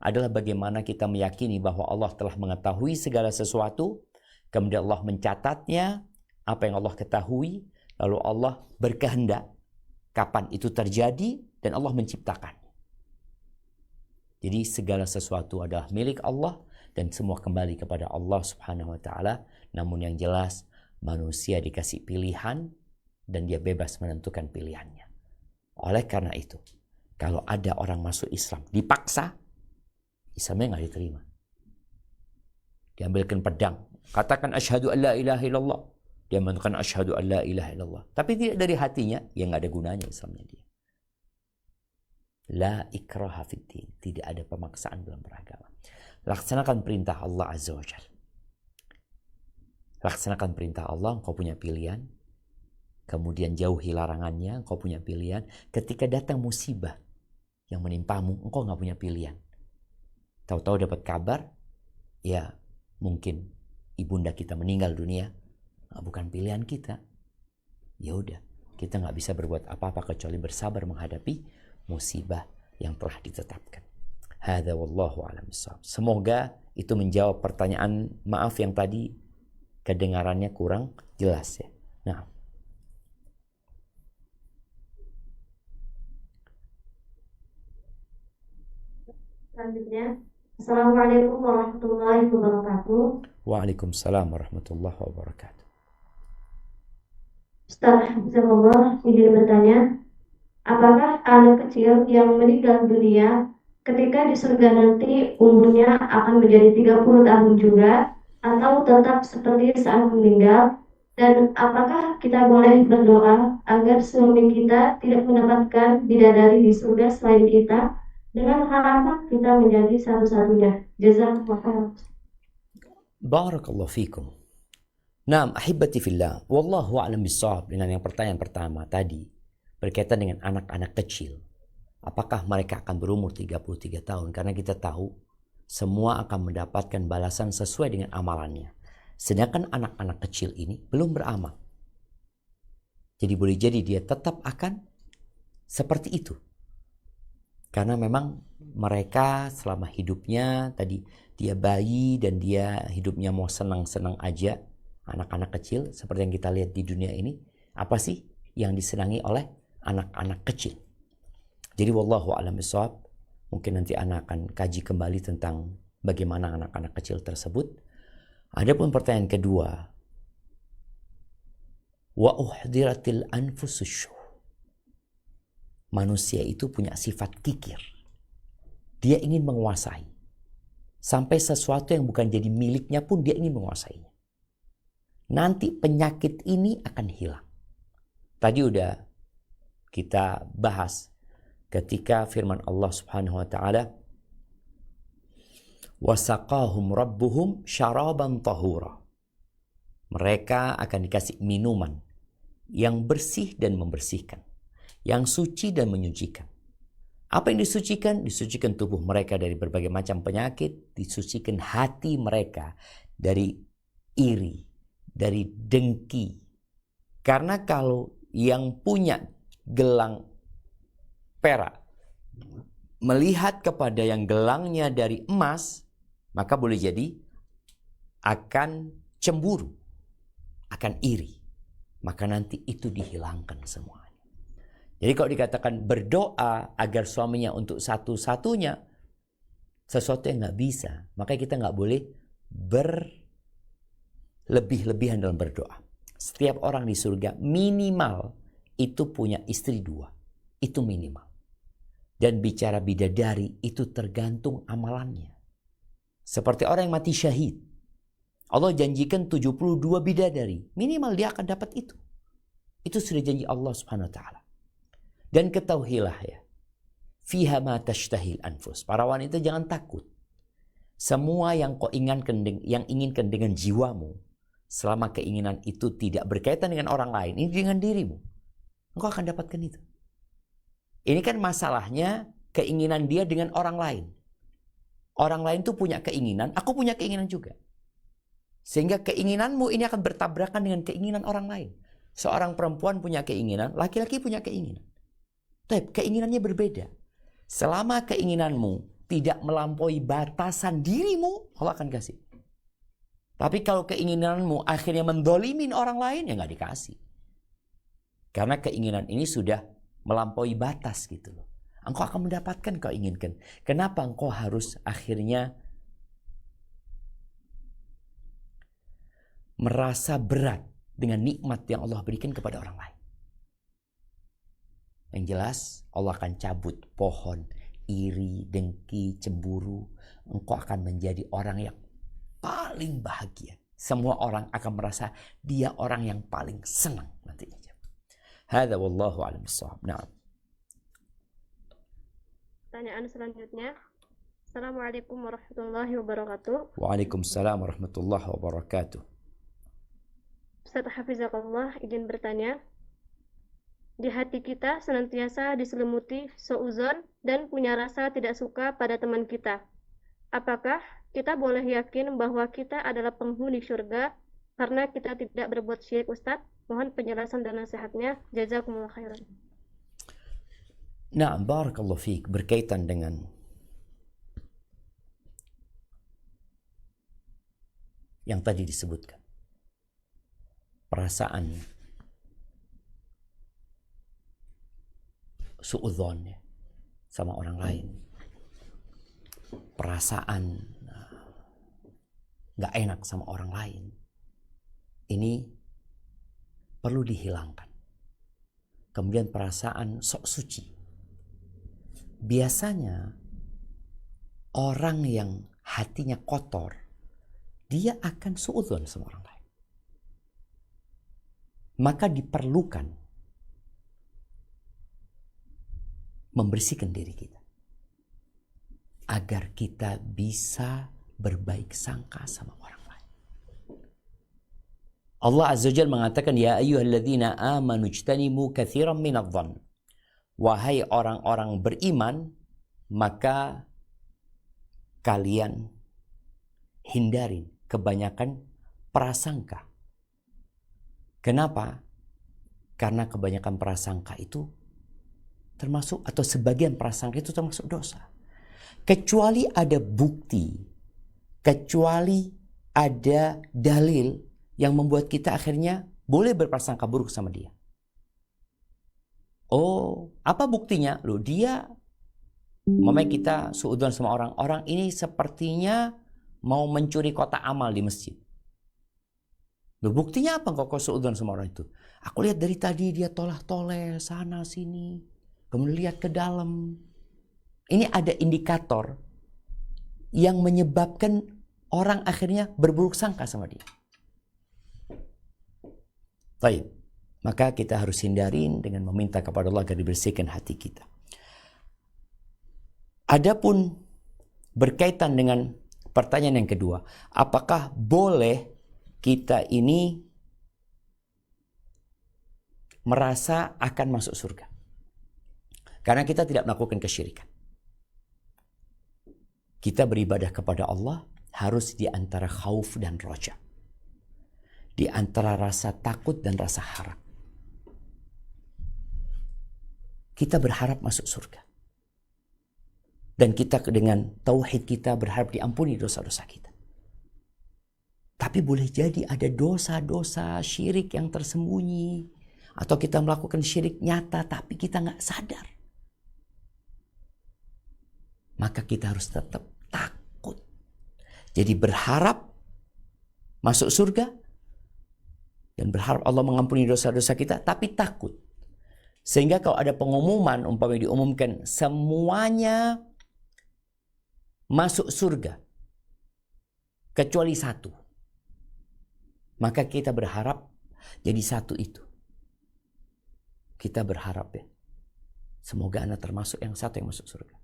adalah bagaimana kita meyakini bahwa Allah telah mengetahui segala sesuatu, kemudian Allah mencatatnya, apa yang Allah ketahui, lalu Allah berkehendak kapan itu terjadi, dan Allah menciptakannya. Jadi segala sesuatu adalah milik Allah, dan semua kembali kepada Allah Subhanahu wa Ta'ala. Namun yang jelas, manusia dikasih pilihan, dan dia bebas menentukan pilihannya. Oleh karena itu, kalau ada orang masuk Islam dipaksa, Islamnya nggak diterima. Diambilkan pedang, katakan asyhadu an la ilaha illallah. Dia mengatakan asyhadu an la ilaha illallah. Tapi tidak dari hatinya, ya nggak ada gunanya Islamnya dia. La ikraha fiddin. Tidak ada pemaksaan dalam beragama. Laksanakan perintah Allah Azza wa Jalla. Laksanakan perintah Allah, engkau punya pilihan. Kemudian jauhi larangannya, engkau punya pilihan. Ketika datang musibah yang menimpamu, engkau nggak punya pilihan. Tahu-tahu dapat kabar, ya mungkin ibunda kita meninggal dunia, bukan pilihan kita. Ya udah, kita nggak bisa berbuat apa-apa kecuali bersabar menghadapi musibah yang telah ditetapkan. Hadza wallahu a'lam bishawab. Semoga itu menjawab pertanyaan. Maaf yang tadi kedengarannya kurang jelas ya. Nah, Selanjutnya, Assalamualaikum warahmatullahi wabarakatuh. waalaikumsalam warahmatullahi wabarakatuh. Ustaz Hafizahullah izin bertanya, apakah anak kecil yang meninggal dunia ketika di surga nanti umurnya akan menjadi 30 tahun juga atau tetap seperti saat meninggal? Dan apakah kita boleh berdoa agar suami kita tidak mendapatkan bidadari di surga selain kita dengan harapan kita menjadi satu-satunya? Jazakumullah khairan. Barakallahu fikum. Naam, ahibati fillah. Wallahu a'lam bishawab. Dengan yang pertanyaan pertama tadi berkaitan dengan anak-anak kecil. Apakah mereka akan berumur 33 tahun? Karena kita tahu semua akan mendapatkan balasan sesuai dengan amalannya. Sedangkan anak-anak kecil ini belum beramal. Jadi boleh jadi dia tetap akan seperti itu. Karena memang mereka selama hidupnya tadi dia bayi dan dia hidupnya mau senang-senang aja. Anak-anak kecil seperti yang kita lihat di dunia ini, apa sih yang disenangi oleh anak-anak kecil? Jadi wallahu a'lam bishawab. Mungkin nanti anak akan kaji kembali tentang bagaimana anak-anak kecil tersebut. Adapun pertanyaan kedua, wa uhdiratil anfusus syuh. Manusia itu punya sifat kikir. Dia ingin menguasai. Sampai sesuatu yang bukan jadi miliknya pun dia ingin menguasainya. Nanti penyakit ini akan hilang. Tadi udah kita bahas ketika firman Allah Subhanahu wa taala, wasaqahum rabbuhum syaraban tahura. Mereka akan dikasih minuman yang bersih dan membersihkan, yang suci dan menyucikan. Apa yang disucikan? Disucikan tubuh mereka dari berbagai macam penyakit, disucikan hati mereka dari iri, dari dengki. Karena kalau yang punya gelang perak melihat kepada yang gelangnya dari emas, maka boleh jadi akan cemburu, akan iri. Maka nanti itu dihilangkan semuanya. Jadi kalau dikatakan berdoa agar suaminya untuk satu-satunya, sesuatu yang nggak bisa, maka kita nggak boleh berlebih-lebihan dalam berdoa. Setiap orang di surga minimal itu punya istri 2. Itu minimal. Dan bicara bidadari itu tergantung amalannya. Seperti orang yang mati syahid. Allah janjikan 72 bidadari. Minimal dia akan dapat itu. Itu sudah janji Allah Subhanahu wa taala. Dan ketahuilah ya. Fiha ma tashtahil anfus. Para wanita jangan takut. Semua yang kau inginkan dengan jiwamu, selama keinginan itu tidak berkaitan dengan orang lain, ini dengan dirimu, engkau akan dapatkan itu. Ini kan masalahnya keinginan dia dengan orang lain. Orang lain tuh punya keinginan, aku punya keinginan juga. Sehingga keinginanmu ini akan bertabrakan dengan keinginan orang lain. Seorang perempuan punya keinginan, laki-laki punya keinginan. Tapi keinginannya berbeda. Selama keinginanmu tidak melampaui batasan dirimu, Allah akan kasih. Tapi kalau keinginanmu akhirnya mendolimin orang lain, ya nggak dikasih. Karena keinginan ini sudah melampaui batas gitu loh. Engkau akan mendapatkan kau inginkan. Kenapa engkau harus akhirnya merasa berat dengan nikmat yang Allah berikan kepada orang lain? Yang jelas Allah akan cabut pohon iri, dengki, cemburu. Engkau akan menjadi orang yang paling bahagia. Semua orang akan merasa dia orang yang paling senang nantinya. Hadza wallahu a'lam bissawab. Na'am. pertanyaan selanjutnya. Assalamualaikum warahmatullahi wabarakatuh. Waalaikumsalam warahmatullahi wabarakatuh. Ustaz Hafizakallah izin bertanya. Di hati kita senantiasa diselimuti suudzon dan punya rasa tidak suka pada teman kita. Apakah kita boleh yakin bahwa kita adalah penghuni surga karena kita tidak berbuat syirik, Ustaz? Mohon penjelasan dan nasihatnya. Jazakumullah khairan. Nah, barakallahu fiik, berkaitan dengan yang tadi disebutkan. Perasaan suudzon sama orang lain. Perasaan gak enak sama orang lain. Ini perlu dihilangkan. Kemudian perasaan sok suci. Biasanya orang yang hatinya kotor, dia akan suudzon sama orang lain. Maka diperlukan membersihkan diri kita agar kita bisa berbaik sangka sama orang lain. Allah Azza wa Jalla mengatakan, ya ayyuhalladzina amanu ijtanibu katsiran minadh-dhann. Wahai orang-orang beriman, maka kalian hindarin kebanyakan prasangka. Kenapa? Karena kebanyakan prasangka itu termasuk, atau sebagian prasangka itu termasuk dosa. Kecuali ada bukti, kecuali ada dalil yang membuat kita akhirnya boleh berprasangka buruk sama dia. Oh, apa buktinya? Loh, dia memang kita suudzon sama orang ini sepertinya mau mencuri kotak amal di masjid. Loh, buktinya apa kok suudzon sama orang itu? Aku lihat dari tadi dia tolah-toleh sana sini, kemudian lihat ke dalam. Ini ada indikator yang menyebabkan orang akhirnya berburuk sangka sama dia. Baik. Maka kita harus hindarin dengan meminta kepada Allah agar dibersihkan hati kita. Adapun berkaitan dengan pertanyaan yang kedua, apakah boleh kita ini merasa akan masuk surga? Karena kita tidak melakukan kesyirikan. Kita beribadah kepada Allah harus di antara khauf dan roja. Di antara rasa takut dan rasa harap. Kita berharap masuk surga. Dan kita dengan tauhid kita berharap diampuni dosa-dosa kita. Tapi boleh jadi ada dosa-dosa syirik yang tersembunyi. Atau kita melakukan syirik nyata tapi kita gak sadar. Maka kita harus tetap takut. Jadi berharap masuk surga. Dan berharap Allah mengampuni dosa-dosa kita. Tapi takut. Sehingga kalau ada pengumuman, umpamanya diumumkan semuanya masuk surga kecuali satu, maka kita berharap jadi satu itu. Kita berharap ya, semoga anak termasuk yang satu yang masuk surga.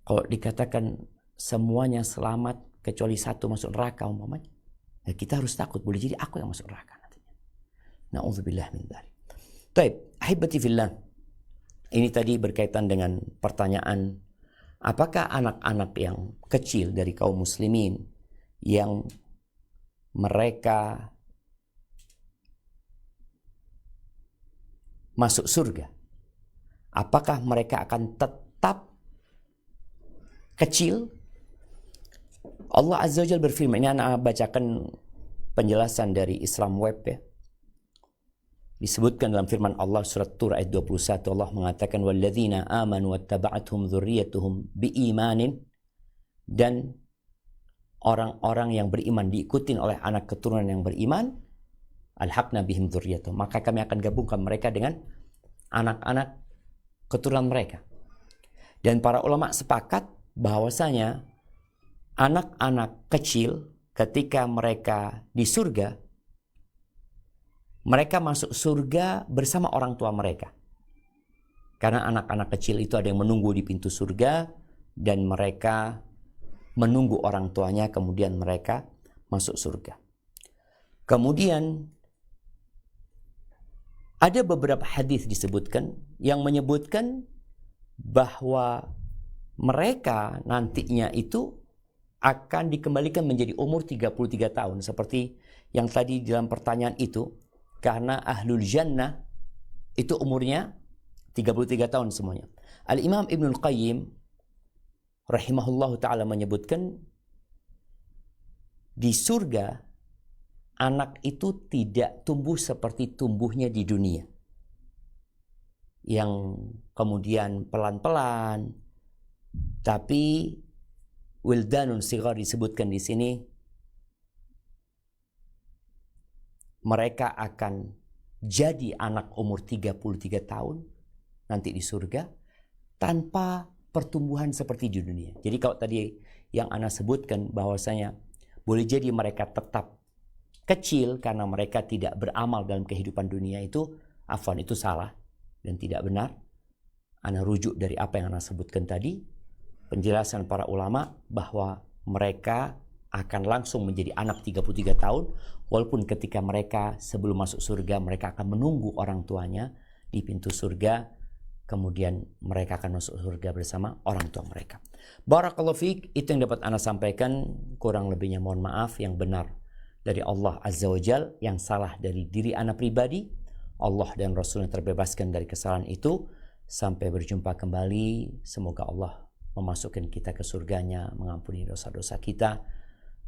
Kalau dikatakan semuanya selamat kecuali satu masuk neraka umpamanya, ya kita harus takut, boleh jadi aku yang masuk neraka nantinya. Na'udzubillah min dzalik. Baik, ahibati fillah. Ini tadi berkaitan dengan pertanyaan, apakah anak-anak yang kecil dari kaum muslimin yang mereka masuk surga, apakah mereka akan tetap kecil? Allah Azza wa Jalla berfirman, ini anak bacakan penjelasan dari Islam Web ya. Disebutkan dalam firman Allah surat Tur ayat 21, Allah mengatakan walladzina amanu wattaba'athum dzurriyyatuhum biimanin, dan orang-orang yang beriman diikutin oleh anak keturunan yang beriman, alhaqna bihim dzurriyyatuhum, maka kami akan gabungkan mereka dengan anak-anak keturunan mereka. Dan para ulama sepakat bahwasanya anak-anak kecil ketika mereka di surga, mereka masuk surga bersama orang tua mereka. Karena anak-anak kecil itu ada yang menunggu di pintu surga dan mereka menunggu orang tuanya, kemudian mereka masuk surga. Kemudian ada beberapa hadis disebutkan yang menyebutkan bahwa mereka nantinya itu akan dikembalikan menjadi umur 33 tahun. Seperti yang tadi dalam pertanyaan itu, karena ahlul jannah itu umurnya 33 tahun semuanya. Al-Imam Ibnul Qayyim rahimahullahu ta'ala menyebutkan di surga anak itu tidak tumbuh seperti tumbuhnya di dunia, yang kemudian pelan-pelan, tapi wildanun sighar disebutkan di sini, mereka akan jadi anak umur 33 tahun nanti di surga tanpa pertumbuhan seperti di dunia. Jadi kalau tadi yang Ana sebutkan bahwasanya boleh jadi mereka tetap kecil karena mereka tidak beramal dalam kehidupan dunia, itu afwan, itu salah dan tidak benar. Ana rujuk dari apa yang Ana sebutkan tadi, penjelasan para ulama bahwa mereka akan langsung menjadi anak 33 tahun, walaupun ketika mereka sebelum masuk surga mereka akan menunggu orang tuanya di pintu surga, kemudian mereka akan masuk surga bersama orang tua mereka. Barakallahu fiik, itu yang dapat Ana sampaikan, kurang lebihnya mohon maaf. Yang benar dari Allah Azza wa Jal, yang salah dari diri Ana pribadi. Allah dan Rasulnya terbebaskan dari kesalahan itu. Sampai berjumpa kembali, semoga Allah memasukkan kita ke surganya, mengampuni dosa-dosa kita,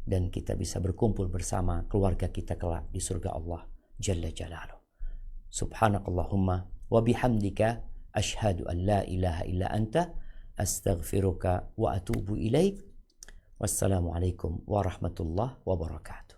dan kita bisa berkumpul bersama keluarga kita kelak di surga Allah Jalla Jalaluh. Subhanakallahumma wa bihamdika asyhadu an la ilaha illa anta astaghfiruka wa atubu ilaik. Wassalamualaikum warahmatullahi wabarakatuh.